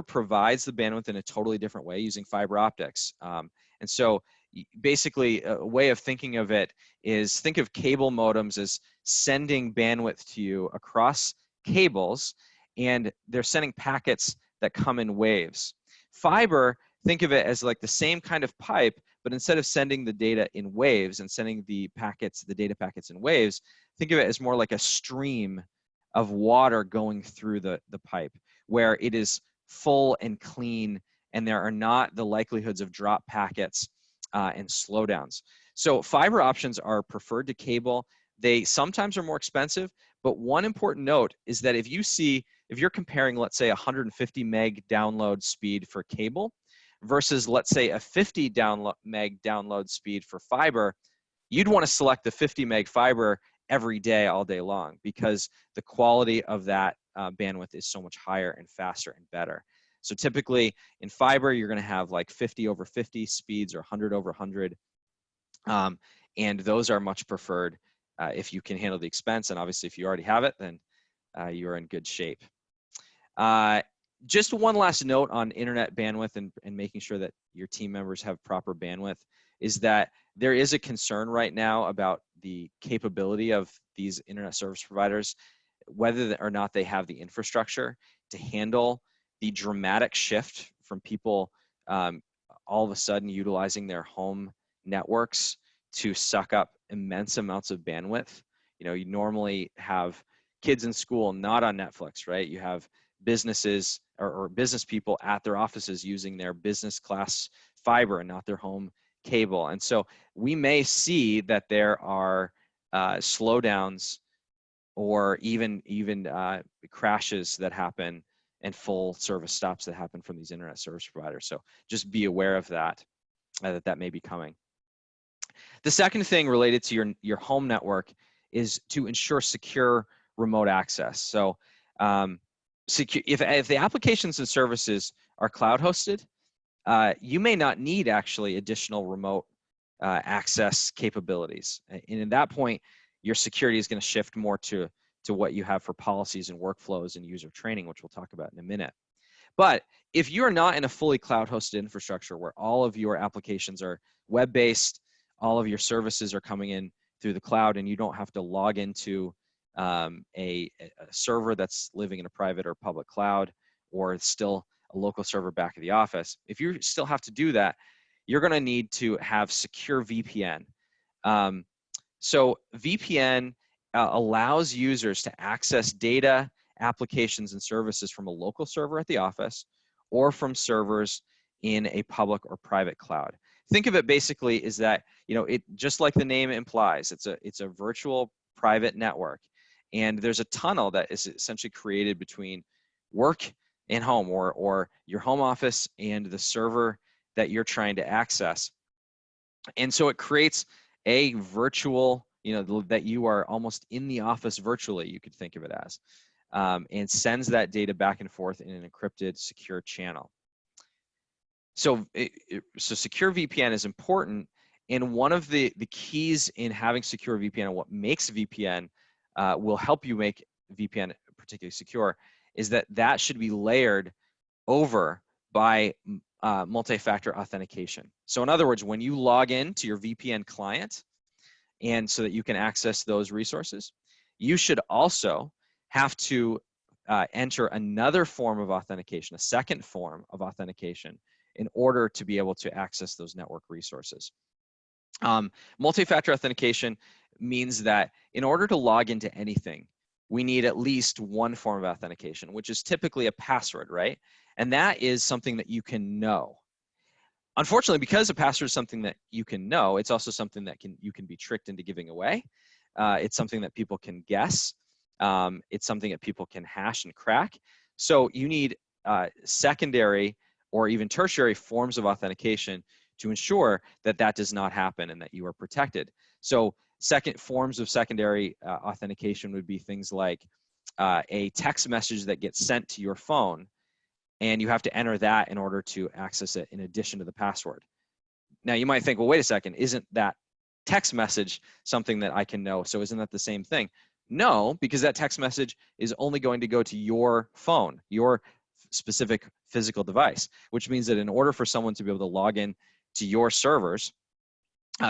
provides the bandwidth in a totally different way using fiber optics. And so basically a way of thinking of it is, think of cable modems as sending bandwidth to you across cables, and they're sending packets that come in waves. Fiber, think of it as like the same kind of pipe, but instead of sending the data in waves and sending the data packets in waves, think of it as more like a stream of water going through the pipe, where it is full and clean, and there are not the likelihoods of drop packets and slowdowns. So fiber options are preferred to cable. They sometimes are more expensive, but one important note is that if you're comparing, let's say, 150 meg download speed for cable versus, let's say, a 50 meg download speed for fiber, you'd want to select the 50 meg fiber every day, all day long, because the quality of that bandwidth is so much higher and faster and better. So typically in fiber, you're going to have like 50 over 50 speeds or 100 over 100. And those are much preferred if you can handle the expense. And obviously, if you already have it, then you're in good shape. Just one last note on internet bandwidth and making sure that your team members have proper bandwidth is that there is a concern right now about the capability of these internet service providers, whether or not they have the infrastructure to handle the dramatic shift from people all of a sudden utilizing their home networks to suck up immense amounts of bandwidth. You know, you normally have kids in school not on Netflix, right? You have businesses or business people at their offices using their business class fiber and not their home cable. And so we may see that there are slowdowns or even crashes that happen and full service stops that happen from these internet service providers. So just be aware of that, that may be coming. The second thing related to your home network is to ensure secure remote access. So if the applications and services are cloud hosted, you may not need actually additional remote access capabilities. And at that point, your security is going to shift more to what you have for policies and workflows and user training, which we'll talk about in a minute. But if you're not in a fully cloud-hosted infrastructure where all of your applications are web-based, all of your services are coming in through the cloud, and you don't have to log into a server that's living in a private or public cloud, or it's still a local server back at the office, if you still have to do that, you're going to need to have secure VPN. So VPN allows users to access data, applications, and services from a local server at the office or from servers in a public or private cloud. Think of it basically is that, you know, it just like the name implies, it's a virtual private network, and there's a tunnel that is essentially created between work and home, or your home office and the server that you're trying to access. And so it creates a virtual, you know, that you are almost in the office virtually, you could think of it as, and sends that data back and forth in an encrypted, secure channel. So, so secure VPN is important, and one of the keys in having secure VPN and what makes VPN will help you make VPN particularly secure is that should be layered over by multi-factor authentication. So in other words, when you log in to your VPN client, and so that you can access those resources, you should also have to enter another form of authentication, a second form of authentication, in order to be able to access those network resources. Multi-factor authentication means that in order to log into anything, we need at least one form of authentication, which is typically a password, right? And that is something that you can know. Unfortunately, because a password is something that you can know, it's also something that you can be tricked into giving away. It's something that people can guess. It's something that people can hash and crack. So you need secondary or even tertiary forms of authentication to ensure that that does not happen and that you are protected. So forms of secondary authentication would be things like a text message that gets sent to your phone, and you have to enter that in order to access it in addition to the password. Now you might think, well, wait a second, isn't that text message something that I can know? So isn't that the same thing? No, because that text message is only going to go to your phone, your specific physical device, which means that in order for someone to be able to log in to your servers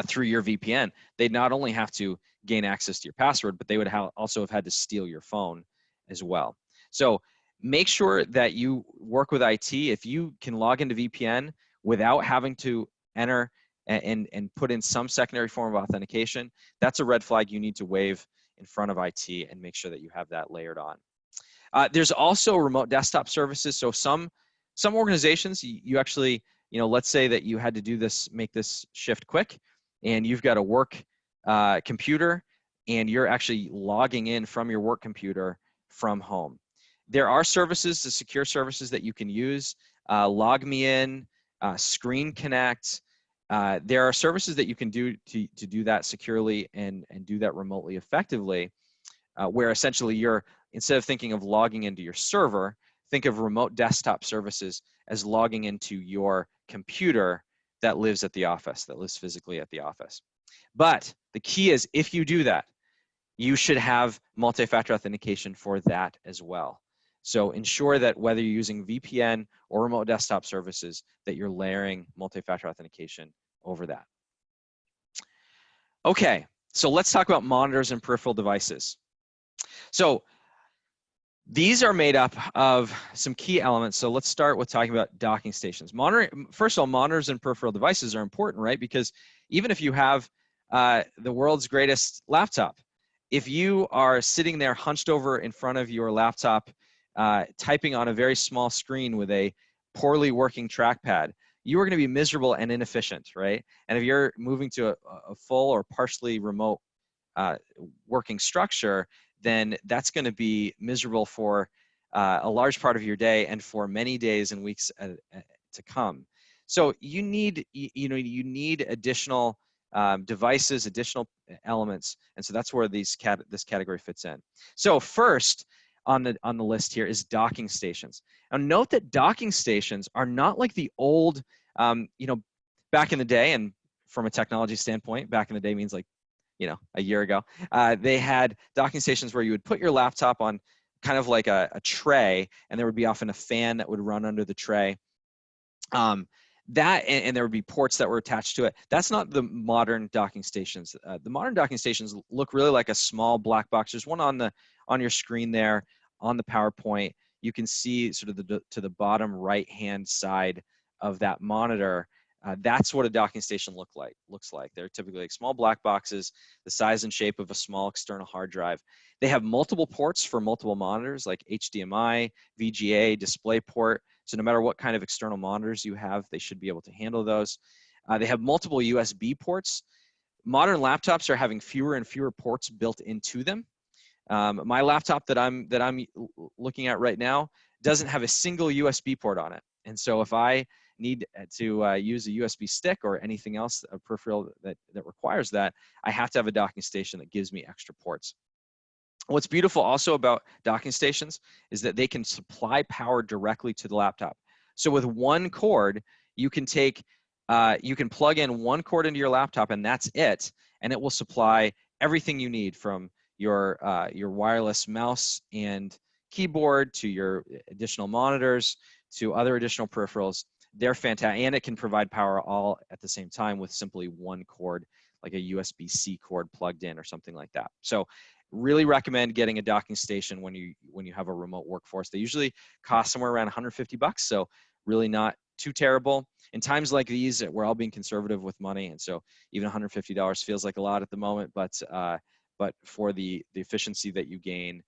through your VPN, they'd not only have to gain access to your password, but they would also have had to steal your phone as well. So make sure that you work with IT. If you can log into VPN without having to enter and put in some secondary form of authentication, that's a red flag you need to wave in front of IT and make sure that you have that layered on. There's also remote desktop services. So some organizations, you actually, you know, let's say that you had to do this, make this shift quick, and you've got a work computer, and you're actually logging in from your work computer from home. There are services, the secure services that you can use, LogMeIn, Screen Connect. There are services that you can do to do that securely and do that remotely effectively, where essentially you're, instead of thinking of logging into your server, think of remote desktop services as logging into your computer that lives at the office, that lives physically at the office. But the key is, if you do that, you should have multi-factor authentication for that as well. So ensure that whether you're using VPN or remote desktop services, that you're layering multi-factor authentication over that. Okay, So let's talk about monitors and peripheral devices. So these are made up of some key elements. So let's start with talking about docking stations. First of all, monitors and peripheral devices are important, right? Because even if you have the world's greatest laptop, if you are sitting there hunched over in front of your laptop, typing on a very small screen with a poorly working trackpad, you are going to be miserable and inefficient, right? And if you're moving to a full or partially remote working structure, then that's going to be miserable for a large part of your day and for many days and weeks to come. So you need, you need additional devices, additional elements, and so that's where this category fits in. So first on the list here is docking stations. Now note that docking stations are not like the old, back in the day, and from a technology standpoint, back in the day means like a year ago, they had docking stations where you would put your laptop on kind of like a tray, and there would be often a fan that would run under the tray. And there would be ports that were attached to it. That's not the modern docking stations. The modern docking stations look really like a small black box. There's one on your screen there on the PowerPoint. You can see sort of to the bottom right-hand side of that monitor. That's what a docking station looks like. They're typically like small black boxes, the size and shape of a small external hard drive. They have multiple ports for multiple monitors, like HDMI, VGA, DisplayPort. So no matter what kind of external monitors you have, they should be able to handle those. They have multiple USB ports. Modern laptops are having fewer and fewer ports built into them. My laptop that I'm looking at right now doesn't have a single USB port on it. And so if I need to use a USB stick or anything else, a peripheral that requires that, I have to have a docking station that gives me extra ports. What's beautiful also about docking stations is that they can supply power directly to the laptop. So with one cord, you can plug in one cord into your laptop and that's it, and it will supply everything you need, from your wireless mouse and keyboard to your additional monitors to other additional peripherals. They're fantastic, and it can provide power all at the same time with simply one cord, like a USB-C cord plugged in or something like that. So really recommend getting a docking station when you have a remote workforce. They usually cost somewhere around 150 bucks, so really not too terrible. In times like these, we're all being conservative with money, and so even $150 feels like a lot at the moment, but for the efficiency that you gain,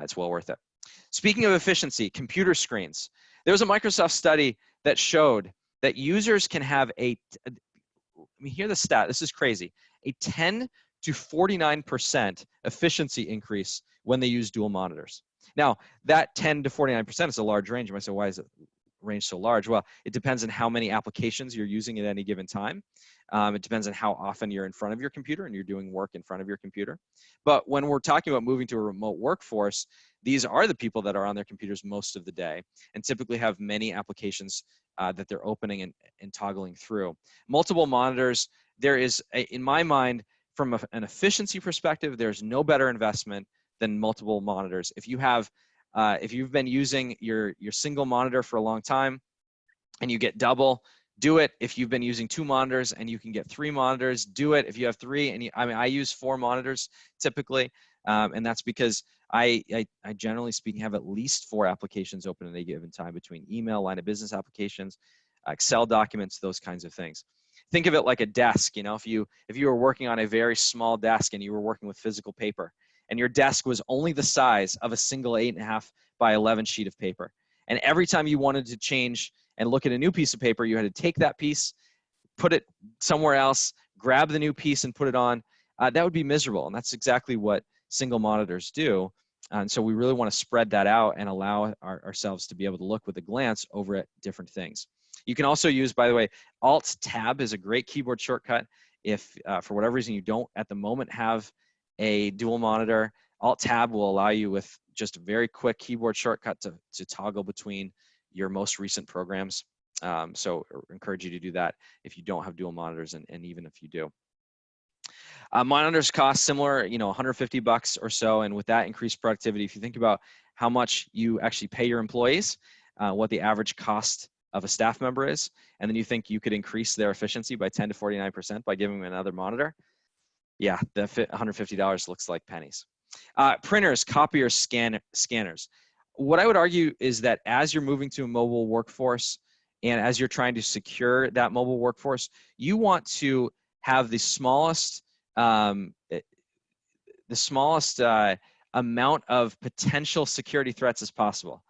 it's well worth it. Speaking of efficiency, computer screens. There was a Microsoft study that showed that users can have let me hear the stat, this is crazy, a 10 to 49% efficiency increase when they use dual monitors. Now, that 10 to 49% is a large range. You might say, why is it range so large? Well, it depends on how many applications you're using at any given time. It depends on how often you're in front of your computer and you're doing work in front of your computer. But when we're talking about moving to a remote workforce, these are the people that are on their computers most of the day and typically have many applications that they're opening and toggling through. Multiple monitors, there is, in my mind, from an efficiency perspective, there's no better investment than multiple monitors. If you've been using your single monitor for a long time and you get double, do it. If you've been using 2 monitors and you can get 3 monitors, do it. If you have 3, and I use 4 monitors typically, and that's because I generally speaking have at least 4 applications open at any given time, between email, line of business applications, Excel documents, those kinds of things. Think of it like a desk. If you were working on a very small desk and you were working with physical paper, and your desk was only the size of a single 8.5 by 11 sheet of paper, and every time you wanted to change and look at a new piece of paper, you had to take that piece, put it somewhere else, grab the new piece and put it on, that would be miserable. And that's exactly what single monitors do. And so we really want to spread that out and allow ourselves to be able to look with a glance over at different things. You can also use, by the way, Alt-Tab is a great keyboard shortcut. If for whatever reason you don't at the moment have a dual monitor, Alt-Tab will allow you with just a very quick keyboard shortcut to toggle between your most recent programs. So I encourage you to do that if you don't have dual monitors, and even if you do. Monitors cost similar, 150 bucks or so, and with that increased productivity, if you think about how much you actually pay your employees, what the average cost of a staff member is, and then you think you could increase their efficiency by 10 to 49% by giving them another monitor, Yeah, the $150 looks like pennies. Printers, copiers, scanners. What I would argue is that as you're moving to a mobile workforce and as you're trying to secure that mobile workforce, you want to have um, eh, the smallest amount of potential security threats as possible.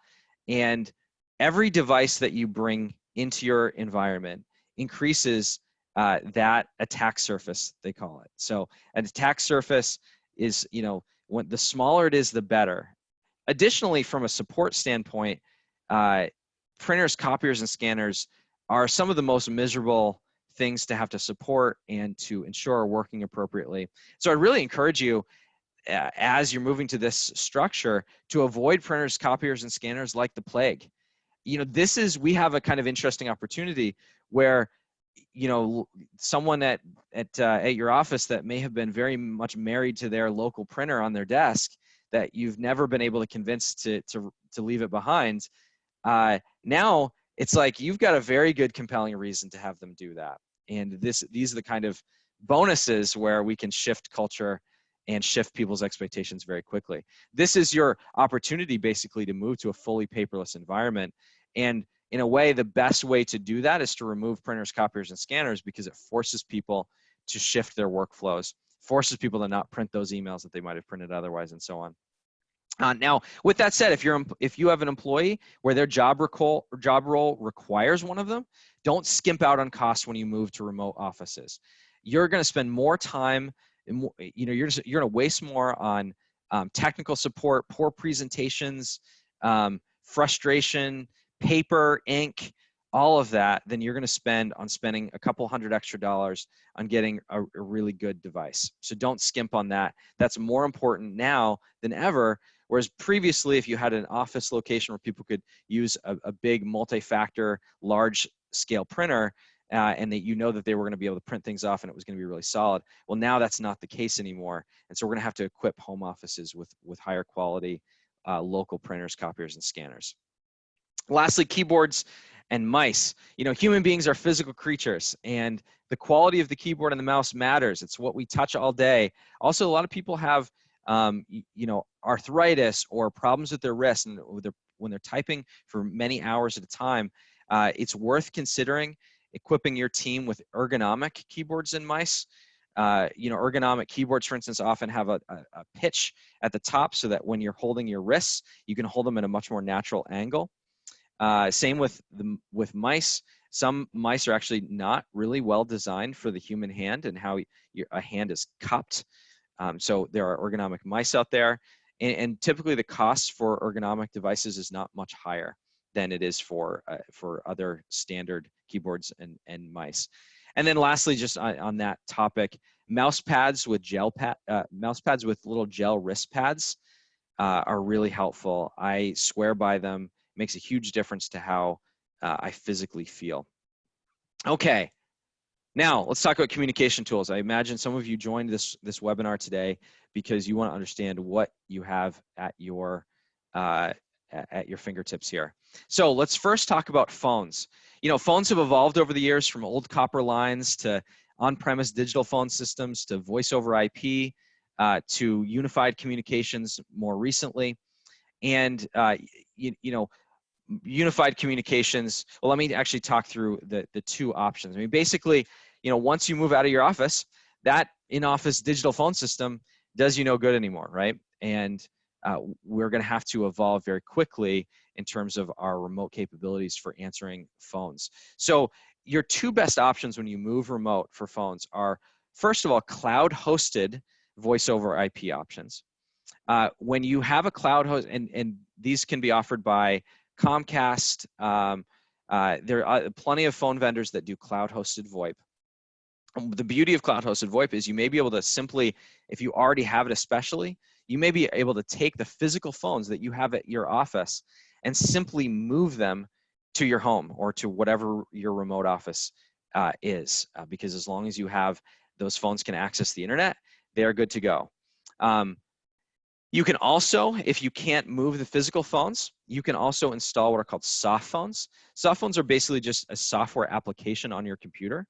And every device that you bring into your environment increases that attack surface, they call it. So an attack surface is, when the smaller it is, the better. Additionally, from a support standpoint, uh, printers, copiers, and scanners are some of the most miserable things to have to support and to ensure are working appropriately. So I really encourage you, as you're moving to this structure, to avoid printers, copiers, and scanners like the plague. We have a kind of interesting opportunity where, someone at your office that may have been very much married to their local printer on their desk that you've never been able to convince to leave it behind. Now it's like you've got a very good compelling reason to have them do that. And these are the kind of bonuses where we can shift culture and shift people's expectations very quickly. This is your opportunity basically to move to a fully paperless environment. And in a way, the best way to do that is to remove printers, copiers, and scanners, because it forces people to shift their workflows, forces people to not print those emails that they might have printed otherwise, and so on. Now, with that said, if you have an employee where their job role requires one of them, don't skimp out on costs when you move to remote offices. You're going to spend more time, you're going to waste more on technical support, poor presentations, frustration, paper, ink, all of that, than you're going to spend on spending a couple $100 extra on getting a really good device. So don't skimp on that. That's more important now than ever. Whereas previously, if you had an office location where people could use a big multi-factor, large-scale printer, and that that they were going to be able to print things off and it was going to be really solid. Well, now that's not the case anymore. And so we're going to have to equip home offices with higher quality local printers, copiers, and scanners. Lastly, keyboards and mice. Human beings are physical creatures, and the quality of the keyboard and the mouse matters. It's what we touch all day. Also, a lot of people have arthritis or problems with their wrists, and when they're typing for many hours at a time. It's worth considering equipping your team with ergonomic keyboards and mice. Ergonomic keyboards, for instance, often have a pitch at the top so that when you're holding your wrists, you can hold them at a much more natural angle. Same with mice. Some mice are actually not really well designed for the human hand and how a hand is cupped. So there are ergonomic mice out there, and typically the cost for ergonomic devices is not much higher than it is for other standard keyboards and mice. And then lastly, just on that topic, mouse pads with little gel wrist pads are really helpful. I swear by them. It makes a huge difference to how I physically feel. Okay. Now, let's talk about communication tools. I imagine some of you joined this webinar today because you want to understand what you have at your fingertips here. So let's first talk about phones. Phones have evolved over the years from old copper lines to on-premise digital phone systems to voice over IP to unified communications more recently. And, unified communications, well, let me actually talk through the two options. I mean, basically, once you move out of your office, that in-office digital phone system does you no good anymore, right? And we're going to have to evolve very quickly in terms of our remote capabilities for answering phones. So your two best options when you move remote for phones are, first of all, cloud-hosted voice over IP options. When you have a cloud host, and these can be offered by Comcast, there are plenty of phone vendors that do cloud-hosted VoIP. The beauty of cloud-hosted VoIP is you may be able to simply, if you already have it especially, you may be able to take the physical phones that you have at your office and simply move them to your home or to whatever your remote office is, because as long as you have those phones can access the internet, they are good to go. You can also, if you can't move the physical phones, you can also install what are called soft phones. Soft phones are basically just a software application on your computer,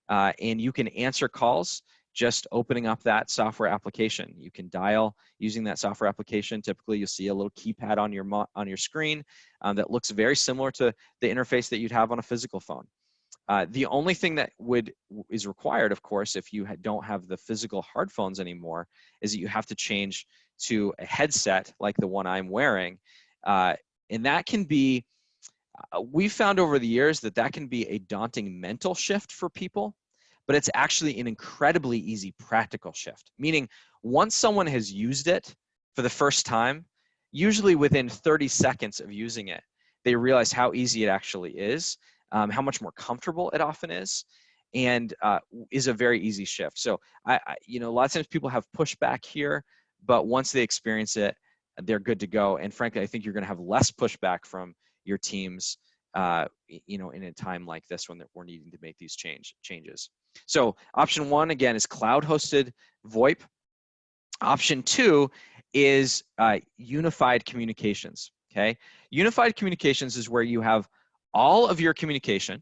and you can answer calls just opening up that software application. You can dial using that software application. Typically, you'll see a little keypad on your screen that looks very similar to the interface that you'd have on a physical phone. The only thing that is required, of course, if you don't have the physical hard phones anymore, is that you have to change to a headset like the one I'm wearing. And that can be, we've found over the years that that can be a daunting mental shift for people, but it's actually an incredibly easy practical shift. Meaning, once someone has used it for the first time, usually within 30 seconds of using it, they realize how easy it actually is, how much more comfortable it often is, and is a very easy shift. So a lot of times people have pushback here, but once they experience it, they're good to go. And frankly, I think you're going to have less pushback from your teams, in a time like this when we're needing to make these changes. So option one, again, is cloud-hosted VoIP. Option two is unified communications, okay? Unified communications is where you have all of your communication.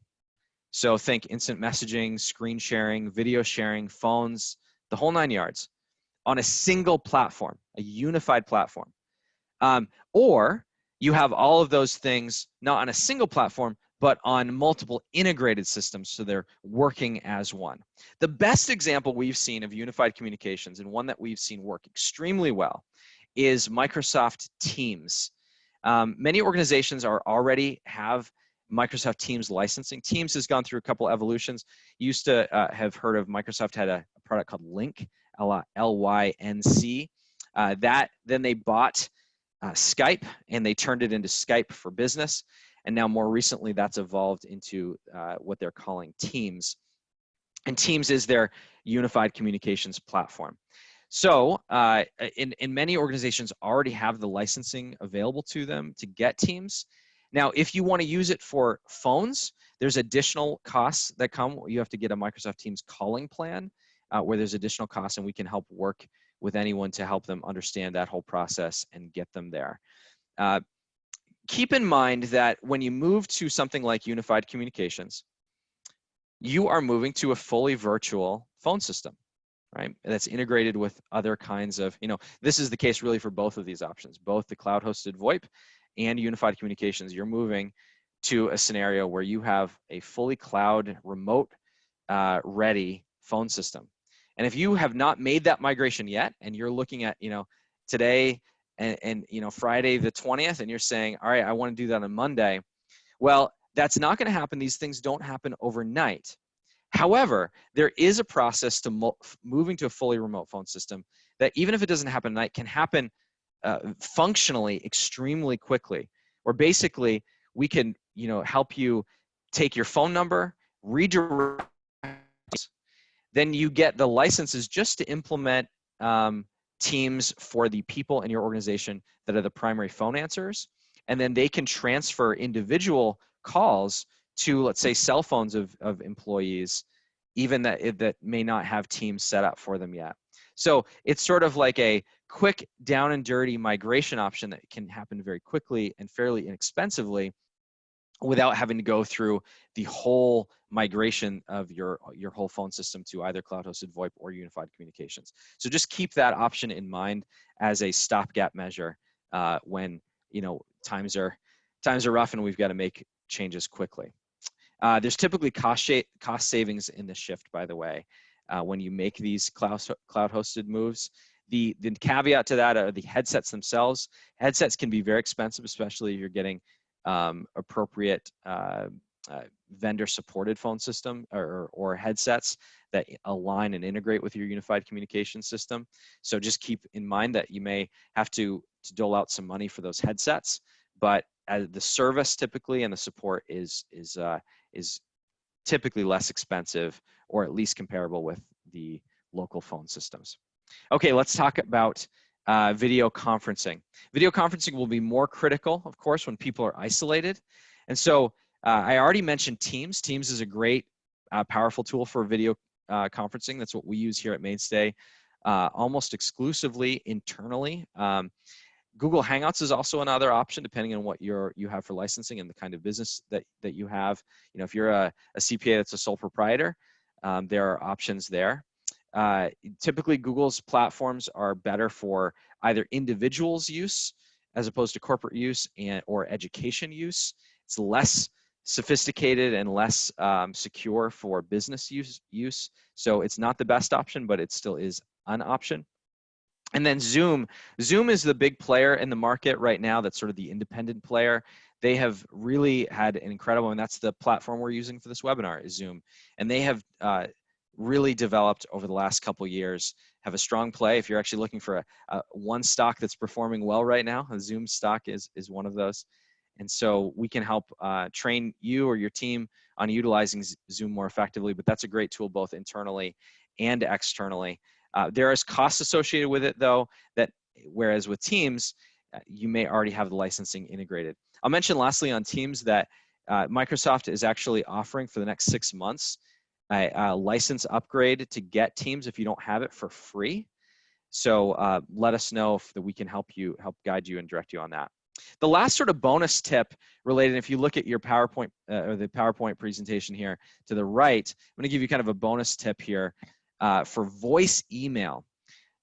So think instant messaging, screen sharing, video sharing, phones, the whole 9 yards on a single platform, a unified platform. Or you have all of those things not on a single platform, but on multiple integrated systems, so they're working as one. The best example we've seen of unified communications, and one that we've seen work extremely well, is Microsoft Teams. Many organizations already have Microsoft Teams licensing. Teams has gone through a couple evolutions. You used to have heard of Microsoft had a product called Lync, Lync. Then they bought Skype, and they turned it into Skype for Business. And now more recently, that's evolved into what they're calling Teams. And Teams is their unified communications platform. So in many organizations already have the licensing available to them to get Teams. Now, if you want to use it for phones, there's additional costs that come. You have to get a Microsoft Teams calling plan where there's additional costs, and we can help work with anyone to help them understand that whole process and get them there. Keep in mind that when you move to something like unified communications, you are moving to a fully virtual phone system, right? That's integrated with other kinds of, this is the case really for both of these options, both the cloud-hosted VoIP and unified communications. You're moving to a scenario where you have a fully cloud, remote ready phone system. And if you have not made that migration yet, and you're looking at, today and Friday the 20th, and you're saying, all right, I want to do that on Monday. Well, that's not going to happen. These things don't happen overnight. However, there is a process to moving to a fully remote phone system that, even if it doesn't happen tonight, can happen functionally extremely quickly. Or basically, we can help you take your phone number, redirect, then you get the licenses just to implement Teams for the people in your organization that are the primary phone answers, and then they can transfer individual calls to, let's say, cell phones of employees, even that may not have Teams set up for them yet. So it's sort of like a quick down and dirty migration option that can happen very quickly and fairly inexpensively without having to go through the whole migration of your whole phone system to either cloud-hosted VoIP or unified communications. So just keep that option in mind as a stopgap measure when times are rough and we've got to make changes quickly. There's typically cost savings in the shift, by the way, when you make these cloud-hosted moves. The caveat to that are the headsets themselves. Headsets can be very expensive, especially if you're getting appropriate vendor-supported phone system or headsets that align and integrate with your unified communication system. So just keep in mind that you may have to dole out some money for those headsets, but the service typically and the support is typically less expensive, or at least comparable with the local phone systems. Okay, let's talk about video conferencing. Video conferencing will be more critical, of course, when people are isolated. And so I already mentioned Teams. Teams is a great, powerful tool for video conferencing. That's what we use here at Mainstay almost exclusively internally. Google Hangouts is also another option, depending on what you have for licensing and the kind of business that you have. If you're a CPA that's a sole proprietor, there are options there. Typically, Google's platforms are better for either individuals' use as opposed to corporate use or education use. It's less sophisticated and less secure for business use. So it's not the best option, but it still is an option. And then Zoom is the big player in the market right now. That's sort of the independent player. They have really had an incredible, and that's the platform we're using for this webinar is Zoom. And they have really developed over the last couple of years, have a strong play. If you're actually looking for one stock that's performing well right now, a Zoom stock is one of those. And so we can help train you or your team on utilizing Zoom more effectively, but that's a great tool both internally and externally. There is costs associated with it though, that whereas with Teams, you may already have the licensing integrated. I'll mention lastly on Teams that Microsoft is actually offering for the next 6 months a license upgrade to get Teams if you don't have it for free. So let us know if we can help guide you and direct you on that. The last sort of bonus tip related, if you look at your PowerPoint or the PowerPoint presentation here to the right, I'm going to give you kind of a bonus tip here for voice email.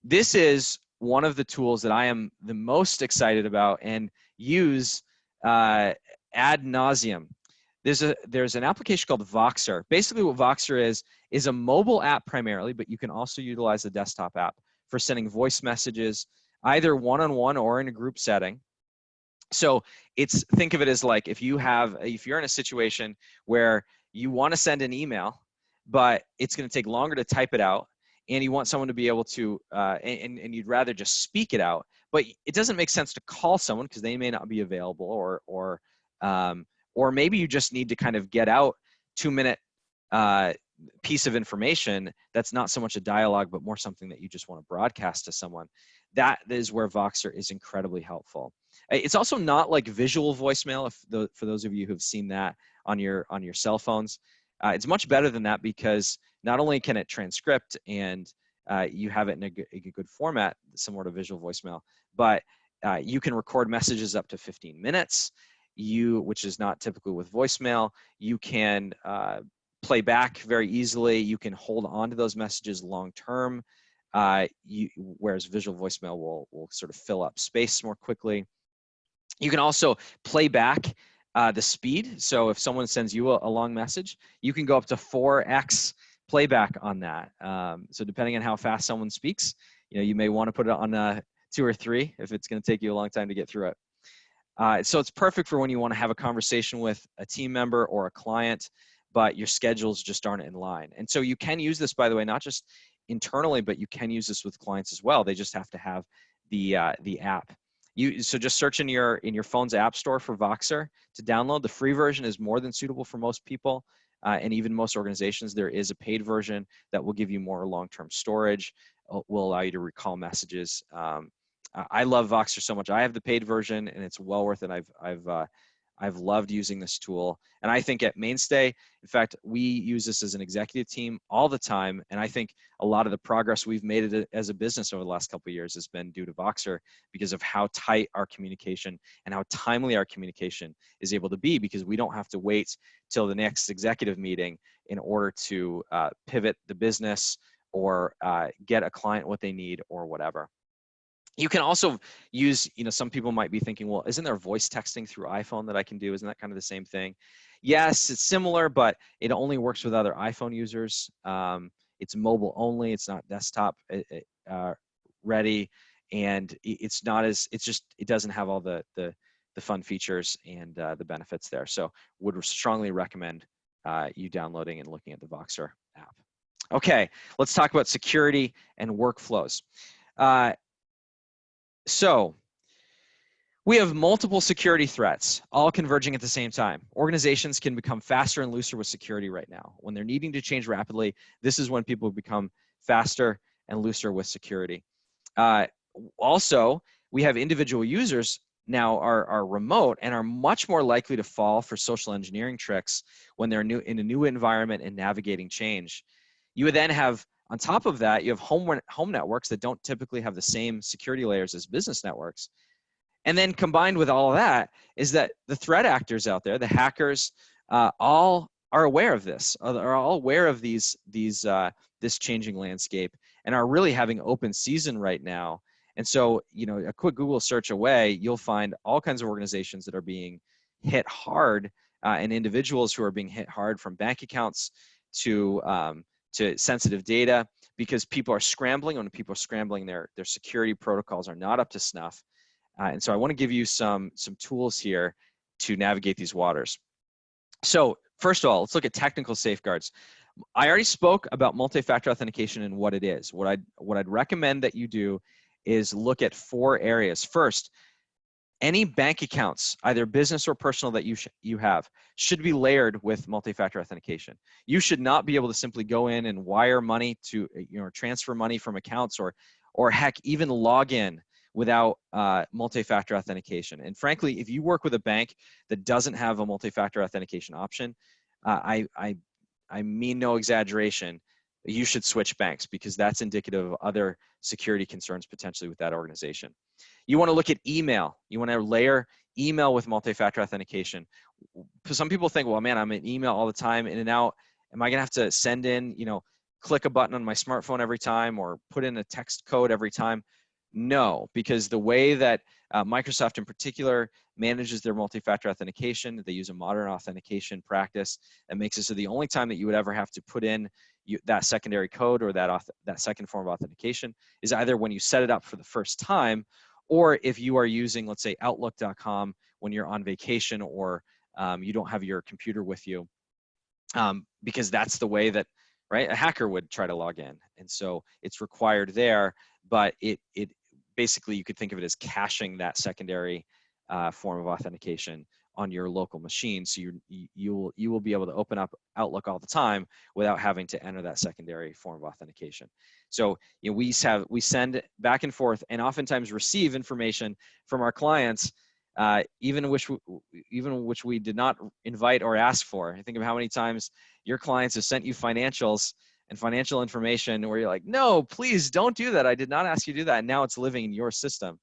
This is one of the tools that I am the most excited about and use ad nauseum. There's an application called Voxer. Basically what Voxer is a mobile app primarily, but you can also utilize the desktop app for sending voice messages, either one-on-one or in a group setting. So think of it as like if you're in a situation where you want to send an email, but it's going to take longer to type it out, and you want someone to be able to, and you'd rather just speak it out, but it doesn't make sense to call someone because they may not be available, or maybe you just need to kind of get out 2-minute piece of information that's not so much a dialogue, but more something that you just want to broadcast to someone. That is where Voxer is incredibly helpful. It's also not like visual voicemail, for those of you who've seen that on your cell phones. It's much better than that because not only can it transcript and you have it in a good format, similar to visual voicemail, but you can record messages up to 15 minutes, which is not typical with voicemail. You can play back very easily. You can hold on to those messages long term, whereas visual voicemail will sort of fill up space more quickly. You can also play back the speed. So if someone sends you a long message, you can go up to 4x playback on that. So depending on how fast someone speaks, you may want to put it on 2 or 3 if it's going to take you a long time to get through it. So it's perfect for when you want to have a conversation with a team member or a client, but your schedules just aren't in line. And so you can use this, by the way, not just internally, but you can use this with clients as well. They just have to have the app. So just search in your phone's app store for Voxer to download. The free version is more than suitable for most people, and even most organizations. There is a paid version that will give you more long-term storage, will allow you to recall messages. I love Voxer so much. I have the paid version, and it's well worth it. I've loved using this tool. And I think at Mainstay, in fact, we use this as an executive team all the time. And I think a lot of the progress we've made as a business over the last couple of years has been due to Voxer because of how tight our communication and how timely our communication is able to be, because we don't have to wait till the next executive meeting in order to pivot the business or get a client what they need or whatever. You can also use, some people might be thinking, well, isn't there voice texting through iPhone that I can do? Isn't that kind of the same thing? Yes, it's similar, but it only works with other iPhone users. It's mobile only. It's not desktop ready, and it doesn't have all the fun features and the benefits there. So would strongly recommend you downloading and looking at the Voxer app. Okay, let's talk about security and workflows. So we have multiple security threats, all converging at the same time. Organizations can become faster and looser with security right now. When they're needing to change rapidly, this is when people become faster and looser with security. Also, we have individual users now are remote and are much more likely to fall for social engineering tricks when they're in a new environment and navigating change. You would then have, on top of that, you have home networks that don't typically have the same security layers as business networks. And then combined with all of that is that the threat actors out there, the hackers, all are aware of this, are all aware of this changing landscape, and are really having open season right now. And so, a quick Google search away, you'll find all kinds of organizations that are being hit hard, and individuals who are being hit hard, from bank accounts to sensitive data, because people are scrambling. When people are scrambling, their security protocols are not up to snuff. And so I want to give you some tools here to navigate these waters. So first of all, let's look at technical safeguards. I already spoke about multi-factor authentication and what it is. What I'd recommend that you do is look at 4 areas. First, any bank accounts, either business or personal, that you have should be layered with multi-factor authentication. You should not be able to simply go in and wire money to, transfer money from accounts, or heck, even log in without multi-factor authentication. And frankly, if you work with a bank that doesn't have a multi-factor authentication option, I mean no exaggeration, you should switch banks, because that's indicative of other security concerns potentially with that organization. You want to look at email. You want to layer email with multi-factor authentication. Some people think, well, man, I'm in email all the time, in and out. Am I going to have to send in, click a button on my smartphone every time, or put in a text code every time? No, because the way that Microsoft in particular manages their multi-factor authentication, they use a modern authentication practice that makes it so the only time that you would ever have to put in that secondary code, or that second form of authentication, is either when you set it up for the first time, or if you are using, let's say, Outlook.com when you're on vacation, or you don't have your computer with you, because that's the way that, right, a hacker would try to log in. And so it's required there, but it basically, you could think of it as caching that secondary form of authentication on your local machine, so you will be able to open up Outlook all the time without having to enter that secondary form of authentication. So we send back and forth, and oftentimes receive information from our clients, even which we did not invite or ask for. I think of how many times your clients have sent you financials and financial information where you're like, no, please don't do that. I did not ask you to do that. And now it's living in your system.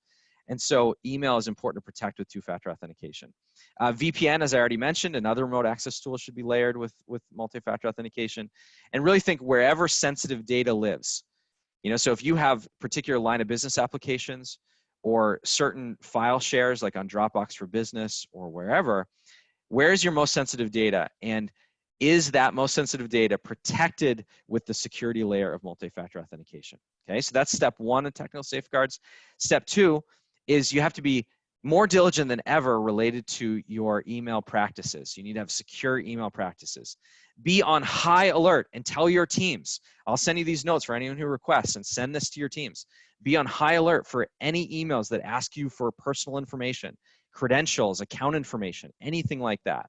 And so email is important to protect with 2-factor authentication. VPN, as I already mentioned, another remote access tool, should be layered with multi-factor authentication. And really think wherever sensitive data lives. So if you have particular line of business applications, or certain file shares like on Dropbox for Business or wherever, where's your most sensitive data? And is that most sensitive data protected with the security layer of multi-factor authentication? Okay, so that's step 1 of technical safeguards. Step 2 is you have to be more diligent than ever related to your email practices. You need to have secure email practices. Be on high alert and tell your teams. I'll send you these notes for anyone who requests, and send this to your teams. Be on high alert for any emails that ask you for personal information, credentials, account information, anything like that.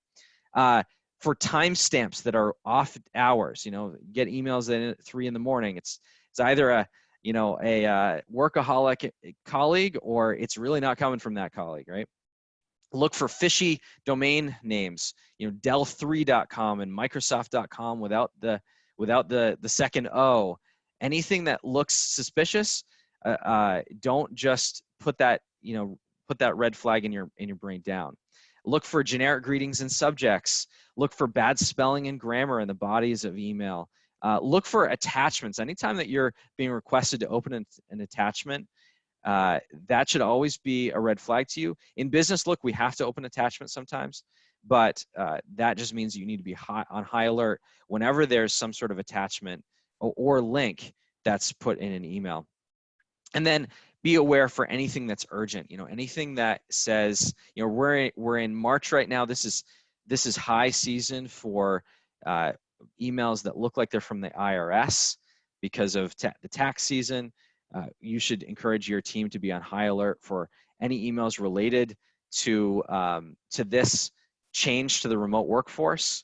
For timestamps that are off hours, get emails at 3 in the morning. It's either a workaholic colleague, or it's really not coming from that colleague, right? Look for fishy domain names, Dell3.com and Microsoft.com without the second O. Anything that looks suspicious, don't just put that red flag in your brain down. Look for generic greetings and subjects. Look for bad spelling and grammar in the bodies of email. Look for attachments. Anytime that you're being requested to open an attachment, that should always be a red flag to you. In business, look, we have to open attachments sometimes, but that just means you need to be on high alert whenever there's some sort of attachment or link that's put in an email. And then be aware for anything that's urgent. Anything that says, we're in March right now. This is high season for emails that look like they're from the IRS because of the tax season. You should encourage your team to be on high alert for any emails related to this change to the remote workforce.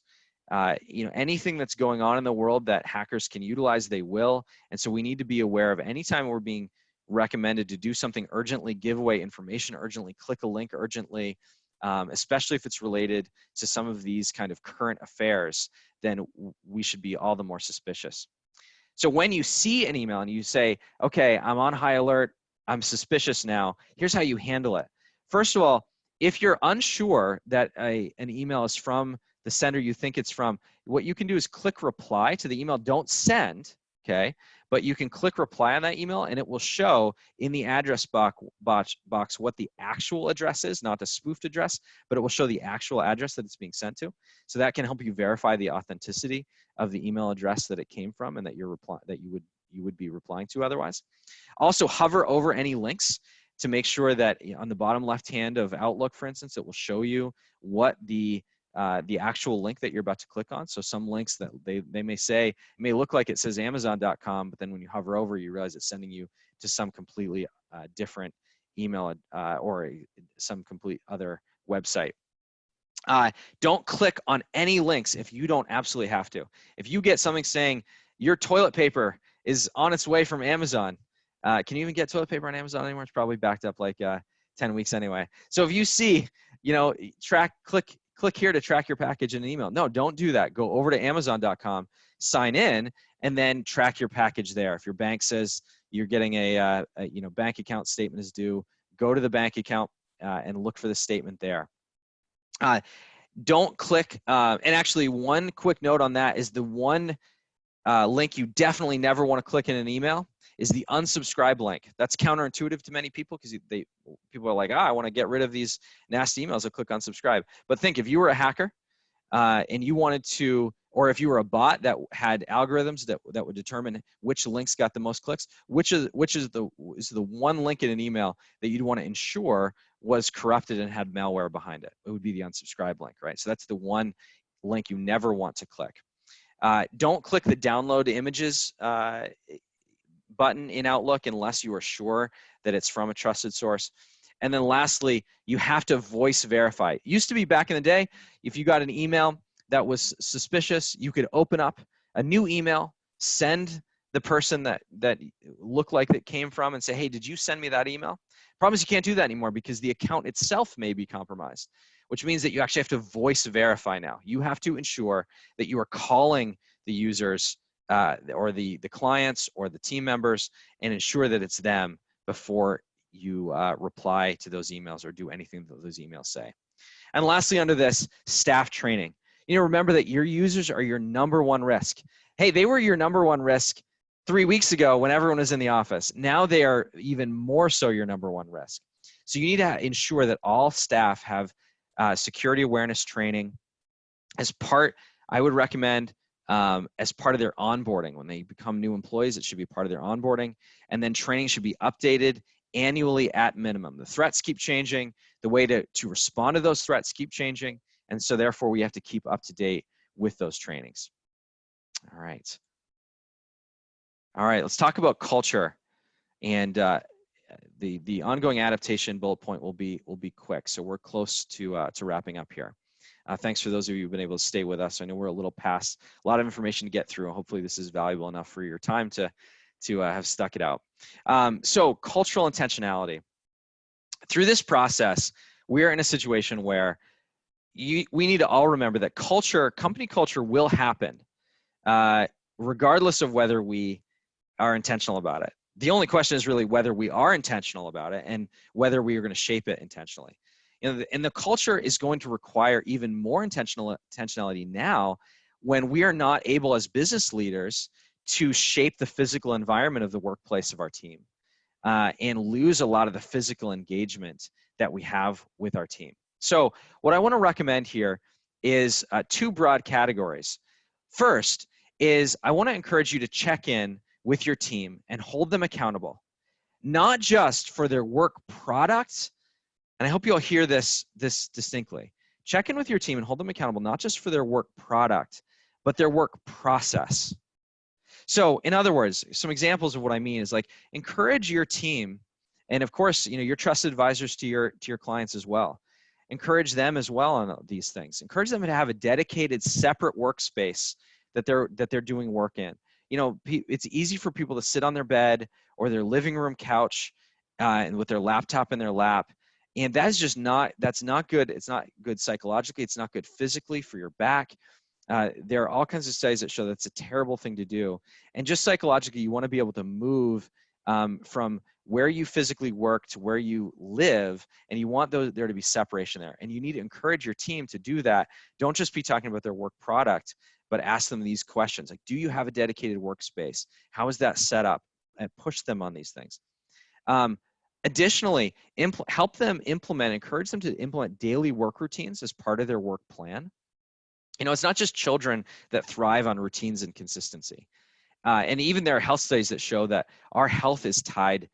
Anything that's going on in the world that hackers can utilize, they will. And so we need to be aware of anytime we're being recommended to do something urgently, give away information urgently, click a link urgently, especially if it's related to some of these kind of current affairs, then we should be all the more suspicious. So when you see an email and you say, okay, I'm on high alert, I'm suspicious now, here's how you handle it. First of all, if you're unsure that an email is from the sender you think it's from, what you can do is click reply to the email. Don't send, okay? But you can click reply on that email, and it will show in the address box what the actual address is, not the spoofed address, but it will show the actual address that it's being sent to. So that can help you verify the authenticity of the email address that it came from and that you would be replying to otherwise. Also, hover over any links to make sure that on the bottom left hand of Outlook, for instance, it will show you what the actual link that you're about to click on. So some links that they may say, it may look like it says Amazon.com, but then when you hover over, you realize it's sending you to some completely different email or some complete other website. Don't click on any links if you don't absolutely have to. If you get something saying your toilet paper is on its way from Amazon, can you even get toilet paper on Amazon anymore? It's probably backed up like 10 weeks anyway. So if you see, click here to track your package in an email. No, don't do that. Go over to Amazon.com, sign in, and then track your package there. If your bank says you're getting a bank account statement is due, go to the bank account and look for the statement there. Don't click, and actually one quick note on that is the one link you definitely never want to click in an email is the unsubscribe link. That's counterintuitive to many people because people are like, I want to get rid of these nasty emails. I'll click unsubscribe. But think, if you were a hacker and you wanted to, or if you were a bot that had algorithms that would determine which links got the most clicks, which is the one link in an email that you'd want to ensure was corrupted and had malware behind it. It would be the unsubscribe link, right? So that's the one link you never want to click. Don't click the download images button in Outlook unless you are sure that it's from a trusted source. And then lastly, you have to voice verify. It used to be back in the day, if you got an email that was suspicious, you could open up a new email, send the person that looked like it came from and say, hey, did you send me that email? Problem is you can't do that anymore because the account itself may be compromised, which means that you actually have to voice verify now. You have to ensure that you are calling the users or the clients or the team members and ensure that it's them before you reply to those emails or do anything that those emails say. And lastly, under this, staff training. Remember that your users are your number one risk. Hey, they were your number one risk 3 weeks ago when everyone was in the office. Now they are even more so your number one risk. So you need to ensure that all staff have security awareness training as part, I would recommend, as part of their onboarding. When they become new employees, it should be part of their onboarding. And then training should be updated annually at minimum. The threats keep changing. The way to respond to those threats keep changing. And so therefore, we have to keep up to date with those trainings. All right. All right, let's talk about culture. And the ongoing adaptation bullet point will be quick. So we're close to wrapping up here. Thanks for those of you who've been able to stay with us. I know we're a little past, a lot of information to get through. Hopefully this is valuable enough for your time to have stuck it out. So cultural intentionality. Through this process, we are in a situation where we need to all remember that company culture will happen regardless of whether we are intentional about it. The only question is really whether we are intentional about it and whether we are going to shape it intentionally. And the culture is going to require even more intentionality now when we are not able as business leaders to shape the physical environment of the workplace of our team and lose a lot of the physical engagement that we have with our team. So what I want to recommend here is two broad categories. First is I want to encourage you to check in with your team and hold them accountable, not just for their work product. And I hope you'll hear this distinctly. Check in with your team and hold them accountable, not just for their work product, but their work process. So in other words, some examples of what I mean is like encourage your team. And of course, your trusted advisors to your clients as well. Encourage them as well on these things. Encourage them to have a dedicated separate workspace that they're doing work in. It's easy for people to sit on their bed or their living room couch and with their laptop in their lap. And that's not good. It's not good psychologically. It's not good physically for your back. There are all kinds of studies that show that's a terrible thing to do. And just psychologically, you want to be able to move from where you physically work to where you live, and you want there to be separation there. And you need to encourage your team to do that. Don't just be talking about their work product, but ask them these questions. Like, do you have a dedicated workspace? How is that set up? And push them on these things. Additionally, help them encourage them to implement daily work routines as part of their work plan. You know, it's not just children that thrive on routines and consistency. And even there are health studies that show that our health is tied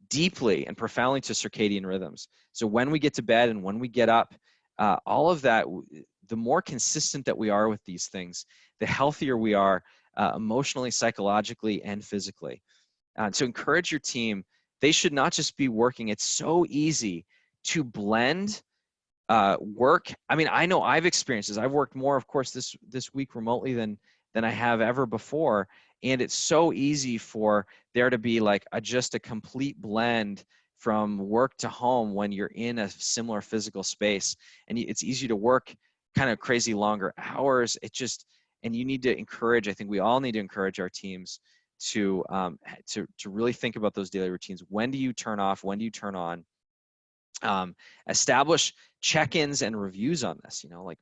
deeply and profoundly to circadian rhythms. So when we get to bed and when we get up, all of that, the more consistent that we are with these things, the healthier we are emotionally, psychologically, and physically. So encourage your team. They should not just be working. It's so easy to blend work. I mean, I know I've experienced this. I've worked more, of course, this week remotely than I have ever before. And it's so easy for there to be like just a complete blend from work to home when you're in a similar physical space. And it's easy to work kind of crazy longer hours. And you need to encourage, I think we all need to encourage our teams to really think about those daily routines. When do you turn off? When do you turn on? Establish check-ins and reviews on this, you know, like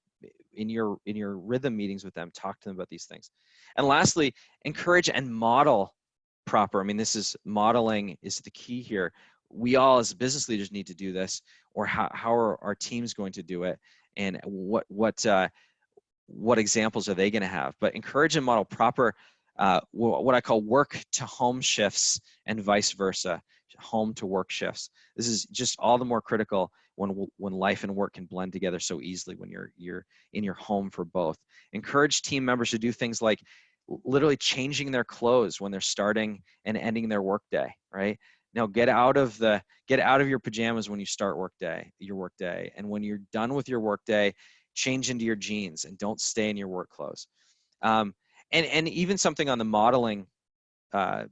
in your rhythm meetings with them, talk to them about these things. And lastly, encourage and model proper. I mean, modeling is the key here. We all as business leaders need to do this, or how are our teams going to do it? And what examples are they going to have? But encourage and model proper, what I call work to home shifts and vice versa, home to work shifts. This is just all the more critical when life and work can blend together so easily when you're in your home for both. Encourage team members to do things like literally changing their clothes when they're starting and ending their workday, right? Now get out of your pajamas when you start your workday, and when you're done with your workday, change into your jeans and don't stay in your work clothes. And even something on the modeling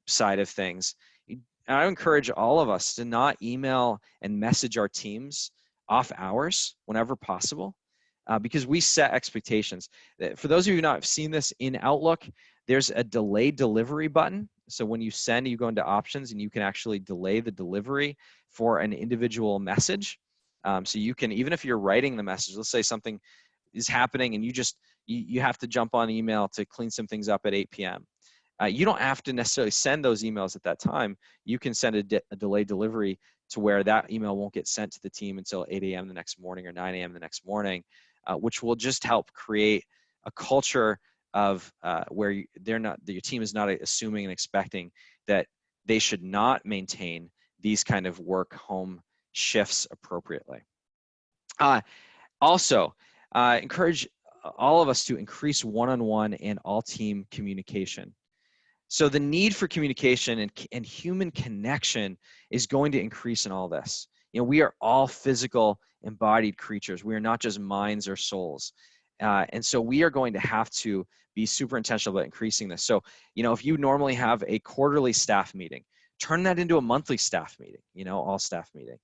side of things, I encourage all of us to not email and message our teams off hours whenever possible, because we set expectations. For those of you who not have seen this in Outlook, there's a delay delivery button. So when you send, you go into options and you can actually delay the delivery for an individual message. So you can, even if you're writing the message, let's say something is happening and you have to jump on email to clean some things up at 8 p.m. You don't have to necessarily send those emails at that time. You can send a delayed delivery to where that email won't get sent to the team until 8 a.m. the next morning or 9 a.m. the next morning, which will just help create a culture of where your team is not assuming and expecting that they should not maintain these kind of work-home shifts appropriately. Also, encourage all of us to increase one-on-one and all-team communication. So the need for communication and human connection is going to increase in all this. You know, we are all physical, embodied creatures. We are not just minds or souls. And so we are going to have to be super intentional about increasing this. So, you know, if you normally have a quarterly staff meeting, turn that into a monthly staff meeting, you know, all staff meeting.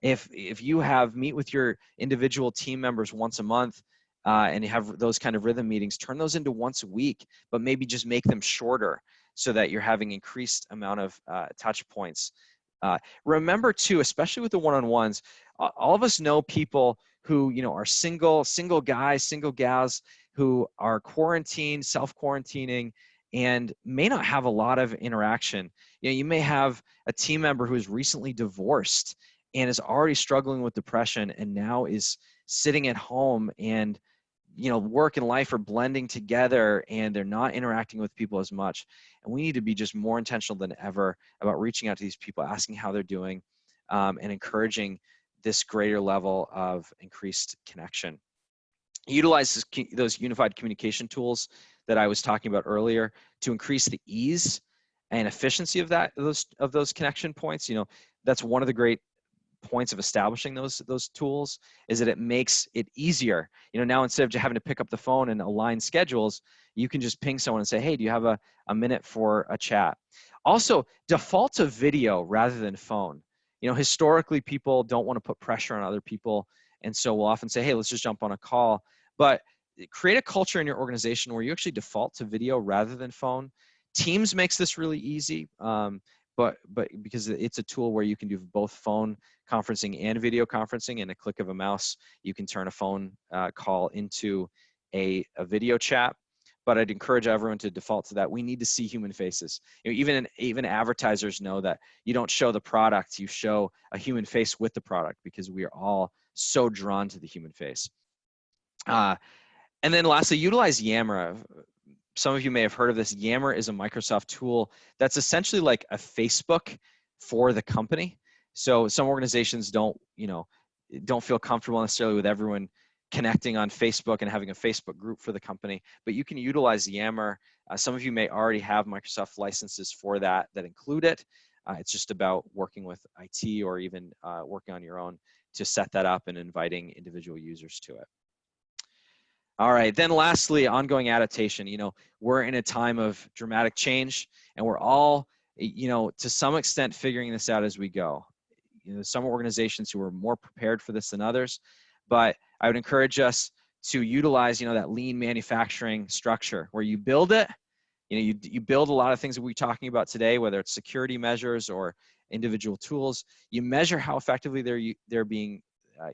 If you meet with your individual team members once a month, and you have those kind of rhythm meetings, turn those into once a week, but maybe just make them shorter so that you're having increased amount of touch points. Remember too, especially with the one-on-ones, all of us know people who, you know, are single guys, single gals who are quarantined, self-quarantining, and may not have a lot of interaction. You know, you may have a team member who is recently divorced and is already struggling with depression and now is sitting at home, and you know, work and life are blending together and they're not interacting with people as much. And we need to be just more intentional than ever about reaching out to these people, asking how they're doing, and encouraging this greater level of increased connection. Utilize those unified communication tools that I was talking about earlier to increase the ease and efficiency of those connection points. You know, that's one of the great points of establishing those tools, is that it makes it easier. You know, now instead of just having to pick up the phone and align schedules, you can just ping someone and say, hey, do you have a minute for a chat? Also, default to video rather than phone. You know, historically, people don't want to put pressure on other people, and so we'll often say, hey, let's just jump on a call. But create a culture in your organization where you actually default to video rather than phone. Teams makes this really easy. but because it's a tool where you can do both phone conferencing and video conferencing. In a click of a mouse, you can turn a phone call into a video chat. But I'd encourage everyone to default to that. We need to see human faces. Even advertisers know that you don't show the product, you show a human face with the product, because we are all so drawn to the human face. And then lastly, utilize Yammer. Some of you may have heard of this. Yammer is a Microsoft tool that's essentially like a Facebook for the company. So some organizations don't feel comfortable necessarily with everyone connecting on Facebook and having a Facebook group for the company, but you can utilize Yammer. Some of you may already have Microsoft licenses for that include it. It's just about working with IT or even working on your own to set that up and inviting individual users to it. All right, then lastly, ongoing adaptation. We're in a time of dramatic change, and we're all, to some extent figuring this out as we go. Some organizations who are more prepared for this than others, but I would encourage us to utilize, that lean manufacturing structure where you build it. You build a lot of things that we're talking about today, whether it's security measures or individual tools. You measure how effectively they're being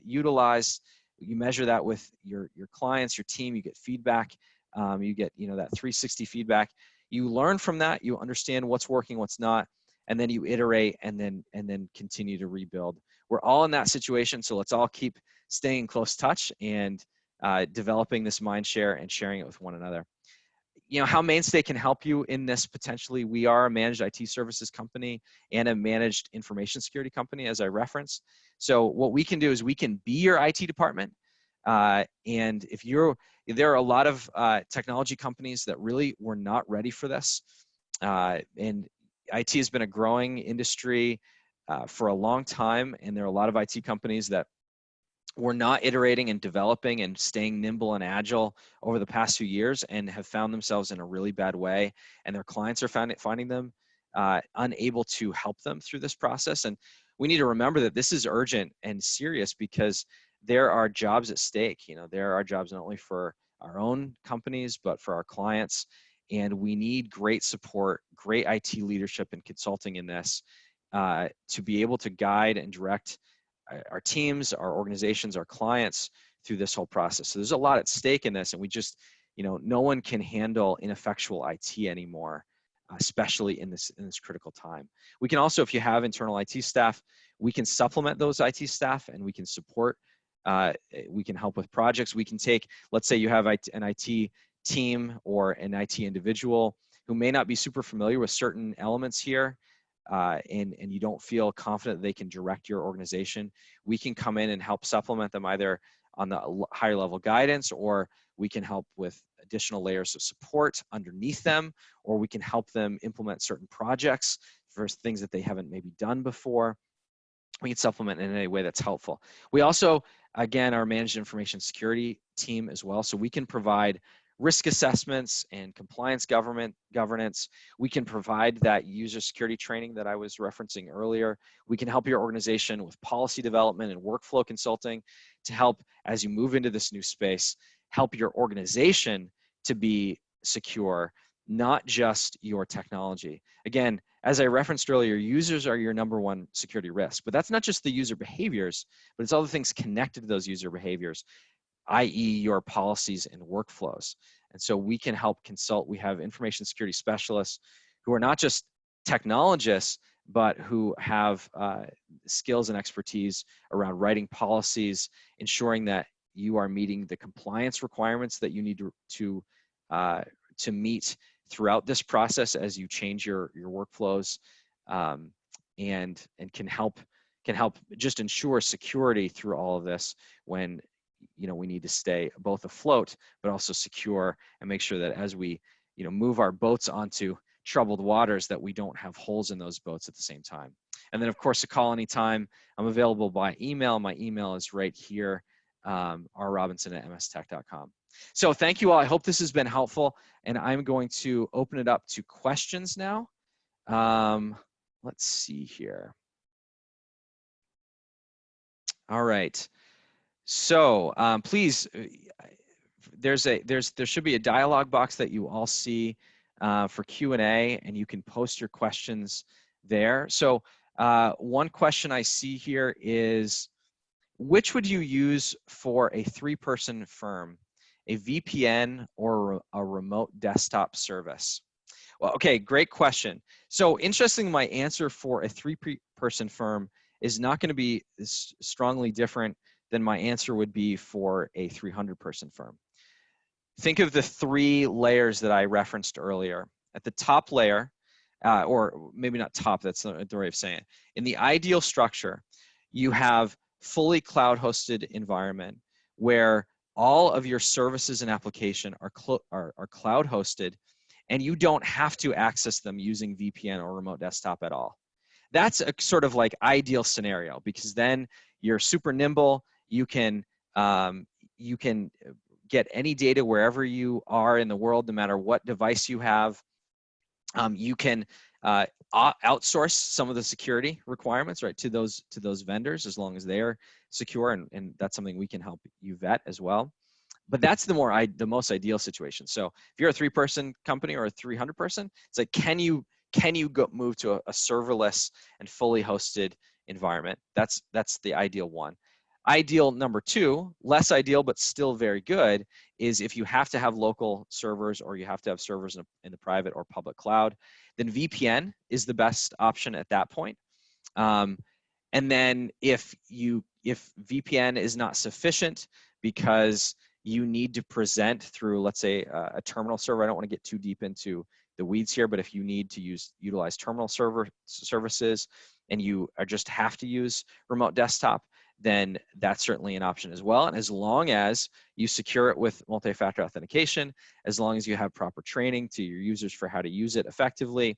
utilized. You measure that with your clients, your team. You get feedback. You get that 360 feedback. You learn from that. You understand what's working, what's not, and then you iterate and then continue to rebuild. We're all in that situation, so let's all keep staying in close touch and developing this mind share and sharing it with one another. How Mainstay can help you in this potentially. We are a managed IT services company and a managed information security company, as I referenced. So what we can do is we can be your IT department. And there are a lot of technology companies that really were not ready for this. And IT has been a growing industry for a long time. And there are a lot of IT companies that were not iterating and developing and staying nimble and agile over the past few years and have found themselves in a really bad way. And their clients are finding them unable to help them through this process. And we need to remember that this is urgent and serious because there are jobs at stake. There are jobs not only for our own companies, but for our clients. And we need great support, great IT leadership and consulting in this to be able to guide and direct our teams, our organizations, our clients through this whole process. So there's a lot at stake in this, and we just, no one can handle ineffectual IT anymore, especially in this critical time. We can also, if you have internal IT staff, we can supplement those IT staff and we can support, we can help with projects. We can take, let's say you have an IT team or an IT individual who may not be super familiar with certain elements here, and you don't feel confident they can direct your organization. We can come in and help supplement them either on the higher level guidance, or we can help with additional layers of support underneath them, or we can help them implement certain projects for things that they haven't maybe done before. We can supplement in any way that's helpful. We also, again, are managed information security team as well. So we can provide risk assessments and compliance governance. We can provide that user security training that I was referencing earlier. We can help your organization with policy development and workflow consulting to help, as you move into this new space, help your organization to be secure, not just your technology. Again, as I referenced earlier, users are your number one security risk, but that's not just the user behaviors, but it's all the things connected to those user behaviors, i.e. your policies and workflows. And so we can help consult. We have information security specialists who are not just technologists, but who have skills and expertise around writing policies, ensuring that you are meeting the compliance requirements that you need to meet throughout this process as you change your workflows, and can help just ensure security through all of this when we need to stay both afloat but also secure, and make sure that as we move our boats onto troubled waters that we don't have holes in those boats at the same time. And then of course, to call anytime. I'm available by email. My email is right here, rrobinson@mstech.com. So thank you all. I hope this has been helpful, and I'm going to open it up to questions now. Let's see here. All right. So please, there should be a dialog box that you all see for Q&A, and you can post your questions there. So one question I see here is, which would you use for a 3-person firm, a VPN or a remote desktop service? Well, okay, great question. So interesting, my answer for a 3-person firm is not going to be strongly different than my answer would be for a 300-person firm. Think of the 3 layers that I referenced earlier. At the top layer, or maybe not top, that's the way of saying it. In the ideal structure, you have fully cloud-hosted environment where all of your services and application are cloud-hosted, and you don't have to access them using VPN or remote desktop at all. That's a sort of like ideal scenario, because then you're super nimble. You can get any data wherever you are in the world, no matter what device you have. You can outsource some of the security requirements, right, to those vendors, as long as they are secure, and that's something we can help you vet as well. But that's the most ideal situation. So if you're a 3-person company or a 300-person, it's like, can you move to a serverless and fully hosted environment? That's the ideal one. Ideal number 2, less ideal but still very good, is if you have to have local servers or you have to have servers in the private or public cloud, then VPN is the best option at that point. And then if VPN is not sufficient because you need to present through, let's say, a terminal server. I don't want to get too deep into the weeds here, but if you need to utilize terminal services and you just have to use remote desktop, then that's certainly an option as well. And as long as you secure it with multi-factor authentication, as long as you have proper training to your users for how to use it effectively,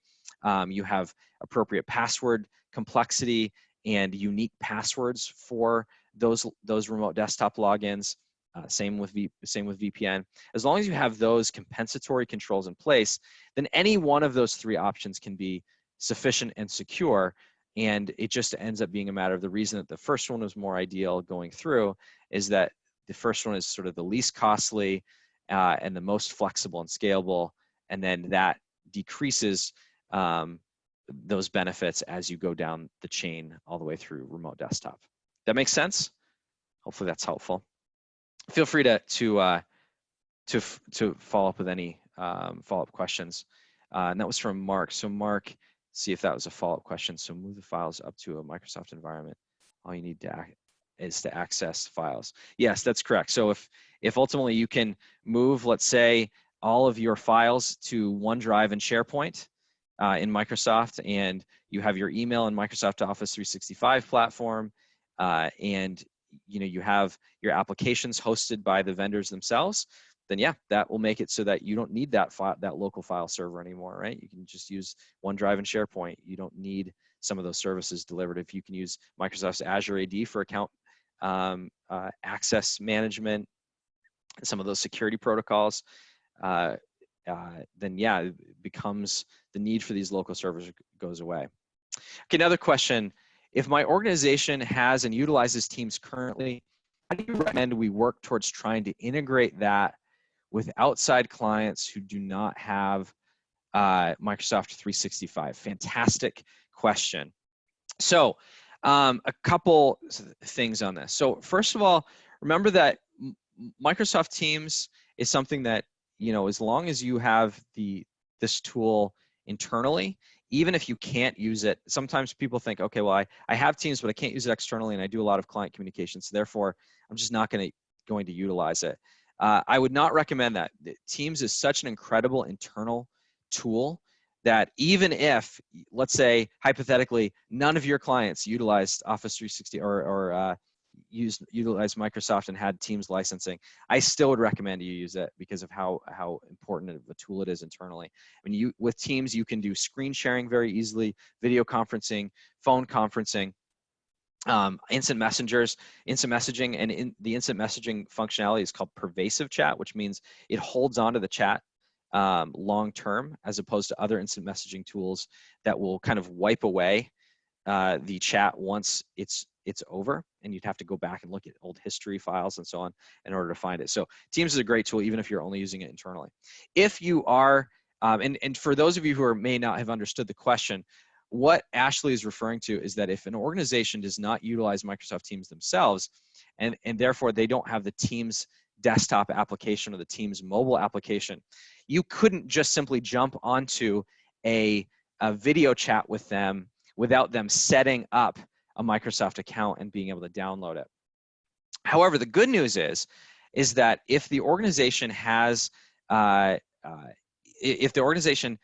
you have appropriate password complexity and unique passwords for those remote desktop logins. Same with VPN. As long as you have those compensatory controls in place, then any one of those 3 options can be sufficient and secure. And it just ends up being a matter of the reason that the first one was more ideal going through is that the first one is sort of the least costly and the most flexible and scalable. And then that decreases those benefits as you go down the chain all the way through remote desktop. That makes sense? Hopefully that's helpful. Feel free to follow up with any follow-up questions. And that was from Mark. So Mark, see if that was a follow-up question. So move the files up to a Microsoft environment. All you need is to access files. Yes, that's correct. So if ultimately you can move, let's say, all of your files to OneDrive and SharePoint in Microsoft, and you have your email in Microsoft Office 365 platform, and you have your applications hosted by the vendors themselves, then yeah, that will make it so that you don't need that local file server anymore, right? You can just use OneDrive and SharePoint. You don't need some of those services delivered. If you can use Microsoft's Azure AD for account access management, some of those security protocols, then yeah, it becomes the need for these local servers goes away. Okay, another question. If my organization has and utilizes Teams currently, how do you recommend we work towards trying to integrate that with outside clients who do not have Microsoft 365? Fantastic question. So a couple things on this. So first of all, remember that Microsoft Teams is something that, as long as you have this tool internally, even if you can't use it, sometimes people think, okay, well, I have Teams, but I can't use it externally, and I do a lot of client communication, so therefore I'm just not going to utilize it. I would not recommend that. Teams is such an incredible internal tool that even if, let's say, hypothetically, none of your clients utilized Office 360 or utilized Microsoft and had Teams licensing, I still would recommend you use it because of how important of a tool it is internally. I mean, with Teams, you can do screen sharing very easily, video conferencing, phone conferencing, instant messaging, and the instant messaging functionality is called pervasive chat, which means it holds onto the chat long term, as opposed to other instant messaging tools that will kind of wipe away the chat once it's over, and you'd have to go back and look at old history files and so on in order to find it. So Teams is a great tool, even if you're only using it internally. If you are, and for those of you who may not have understood the question, what Ashley is referring to is that if an organization does not utilize Microsoft Teams themselves, and therefore they don't have the Teams desktop application or the Teams mobile application, you couldn't just simply jump onto a video chat with them without them setting up a Microsoft account and being able to download it. However, the good news is that if the organization has, if the organization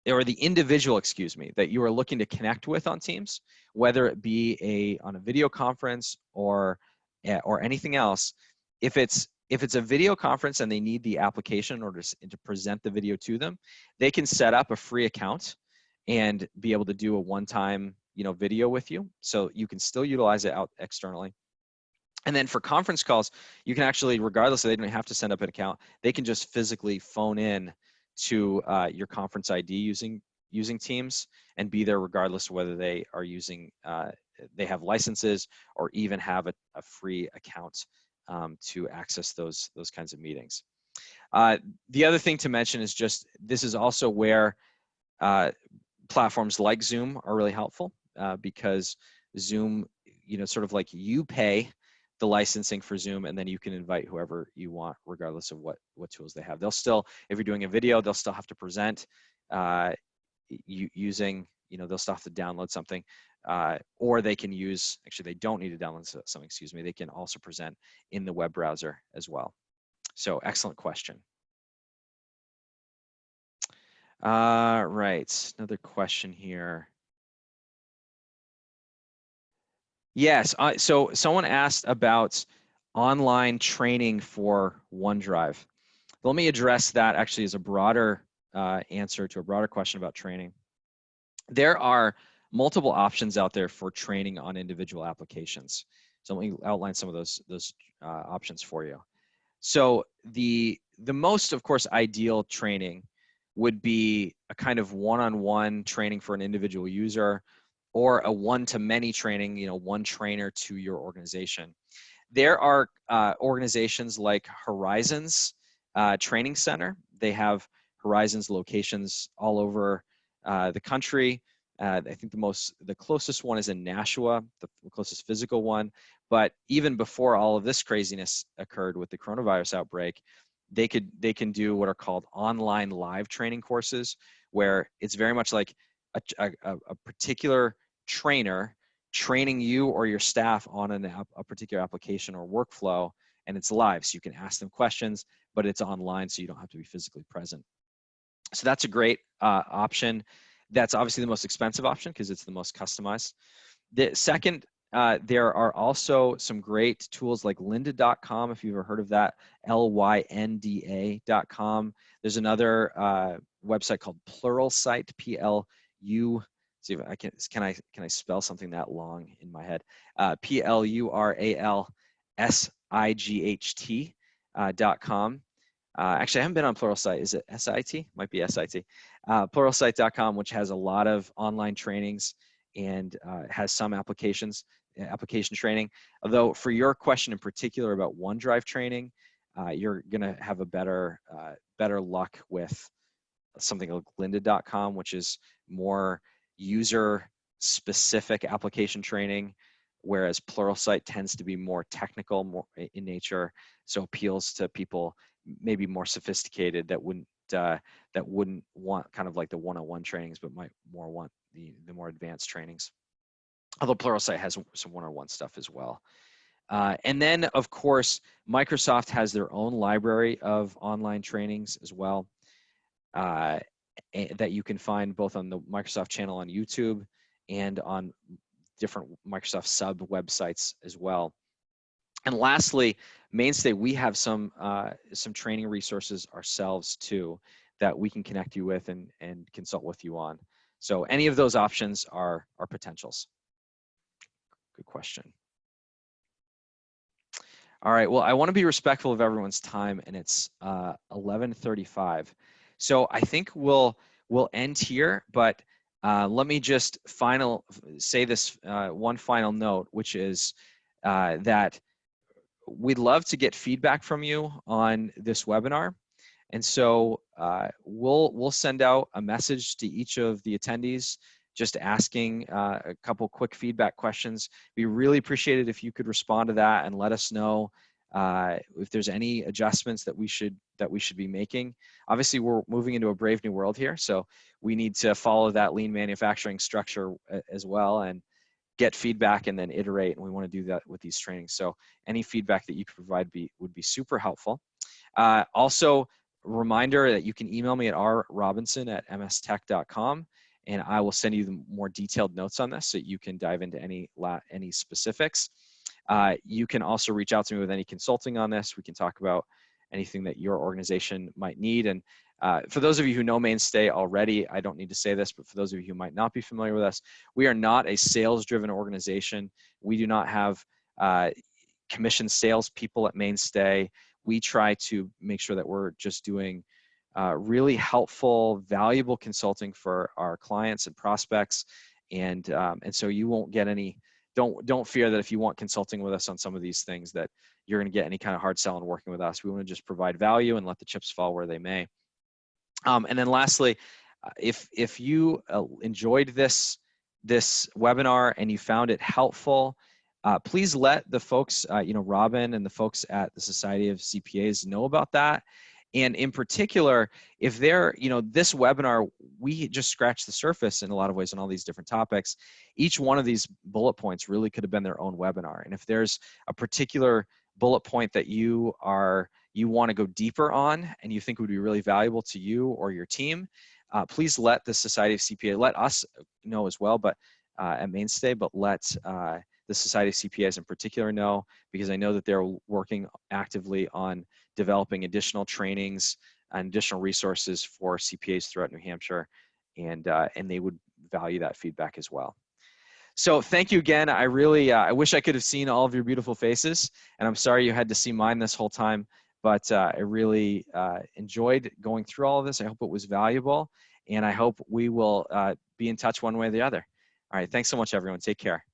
or the individual, excuse me, that you are looking to connect with on Teams, whether it be on a video conference or anything else, if it's a video conference and they need the application in order to present the video to them, they can set up a free account and be able to do a one-time, video with you. So you can still utilize it out externally. And then for conference calls, you can actually, regardless, they don't have to send up an account. They can just physically phone in to your conference ID using Teams and be there regardless of whether they are using, they have licenses or even have a free account to access those kinds of meetings. The other thing to mention is just, this is also where platforms like Zoom are really helpful because Zoom, sort of like you pay the licensing for Zoom, and then you can invite whoever you want, regardless of what tools they have. They'll still, if you're doing a video, they'll still have to present using, they'll still have to download something, or they can use, actually they don't need to download something, excuse me, they can also present in the web browser as well. So excellent question. Right, another question here. Yes, so someone asked about online training for OneDrive. Let me address that actually as a broader answer to a broader question about training. There are multiple options out there for training on individual applications. So let me outline some of those options for you. So the most, of course, ideal training would be a kind of one-on-one training for an individual user, or a one-to-many training, one trainer to your organization. There are organizations like Horizons Training Center. They have Horizons locations all over the country. I think the closest one is in Nashua, the closest physical one. But even before all of this craziness occurred with the coronavirus outbreak, they can do what are called online live training courses, where it's very much like a particular trainer training you or your staff on a particular application or workflow, and it's live, so you can ask them questions, but it's online, so you don't have to be physically present. So that's a great option. That's obviously the most expensive option because it's the most customized. The second, there are also some great tools like lynda.com, if you've ever heard of that, lynda.com. There's another website called Pluralsight, P-L-U, see if I can I spell something that long in my head? Pluralsight.com. Actually, I haven't been on Pluralsight. Is it SIT? Might be SIT. Pluralsight.com, which has a lot of online trainings and has some application training. Although for your question in particular about OneDrive training, you're gonna have a better luck with something like lynda.com, which is more user-specific application training, whereas Pluralsight tends to be more technical, more in nature, so appeals to people maybe more sophisticated that wouldn't want kind of like the one-on-one trainings, but might more want the more advanced trainings. Although Pluralsight has some one-on-one stuff as well. And then, of course, Microsoft has their own library of online trainings as well, that you can find both on the Microsoft channel on YouTube and on different Microsoft sub websites as well. And lastly, Mainstay, we have some training resources ourselves too that we can connect you with and consult with you on. So any of those options are potentials. Good question. All right, well, I want to be respectful of everyone's time, and it's 11:35. So I think we'll end here, but let me just say this one final note, which is that we'd love to get feedback from you on this webinar. And so we'll send out a message to each of the attendees just asking a couple quick feedback questions. We really appreciate it if you could respond to that and let us know if there's any adjustments that we should be making. Obviously, we're moving into a brave new world here, so we need to follow that lean manufacturing structure as well and get feedback and then iterate. And we want to do that with these trainings. So any feedback that you could provide would be super helpful. Also, reminder that you can email me at rrobinson@mstech.com, and I will send you the more detailed notes on this so you can dive into any specifics. You can also reach out to me with any consulting on this. We can talk about anything that your organization might need. And for those of you who know Mainstay already, I don't need to say this, but for those of you who might not be familiar with us, we are not a sales-driven organization. We do not have commissioned salespeople at Mainstay. We try to make sure that we're just doing really helpful, valuable consulting for our clients and prospects, and so you won't get any. Don't fear that if you want consulting with us on some of these things that you're going to get any kind of hard sell in working with us. We want to just provide value and let the chips fall where they may. And then lastly, if you enjoyed this webinar and you found it helpful, please let the folks, Robin and the folks at the Society of CPAs know about that. And in particular, if they're, this webinar, we just scratched the surface in a lot of ways on all these different topics. Each one of these bullet points really could have been their own webinar. And if there's a particular bullet point that you want to go deeper on and you think would be really valuable to you or your team, please let the Society of CPA, let us know as well, but at Mainstay, but let the Society of CPAs in particular know, because I know that they're working actively on developing additional trainings and additional resources for CPAs throughout New Hampshire, and they would value that feedback as well. So thank you again. I really, I wish I could have seen all of your beautiful faces, and I'm sorry you had to see mine this whole time, but I really enjoyed going through all of this. I hope it was valuable, and I hope we will be in touch one way or the other. All right, thanks so much, everyone. Take care.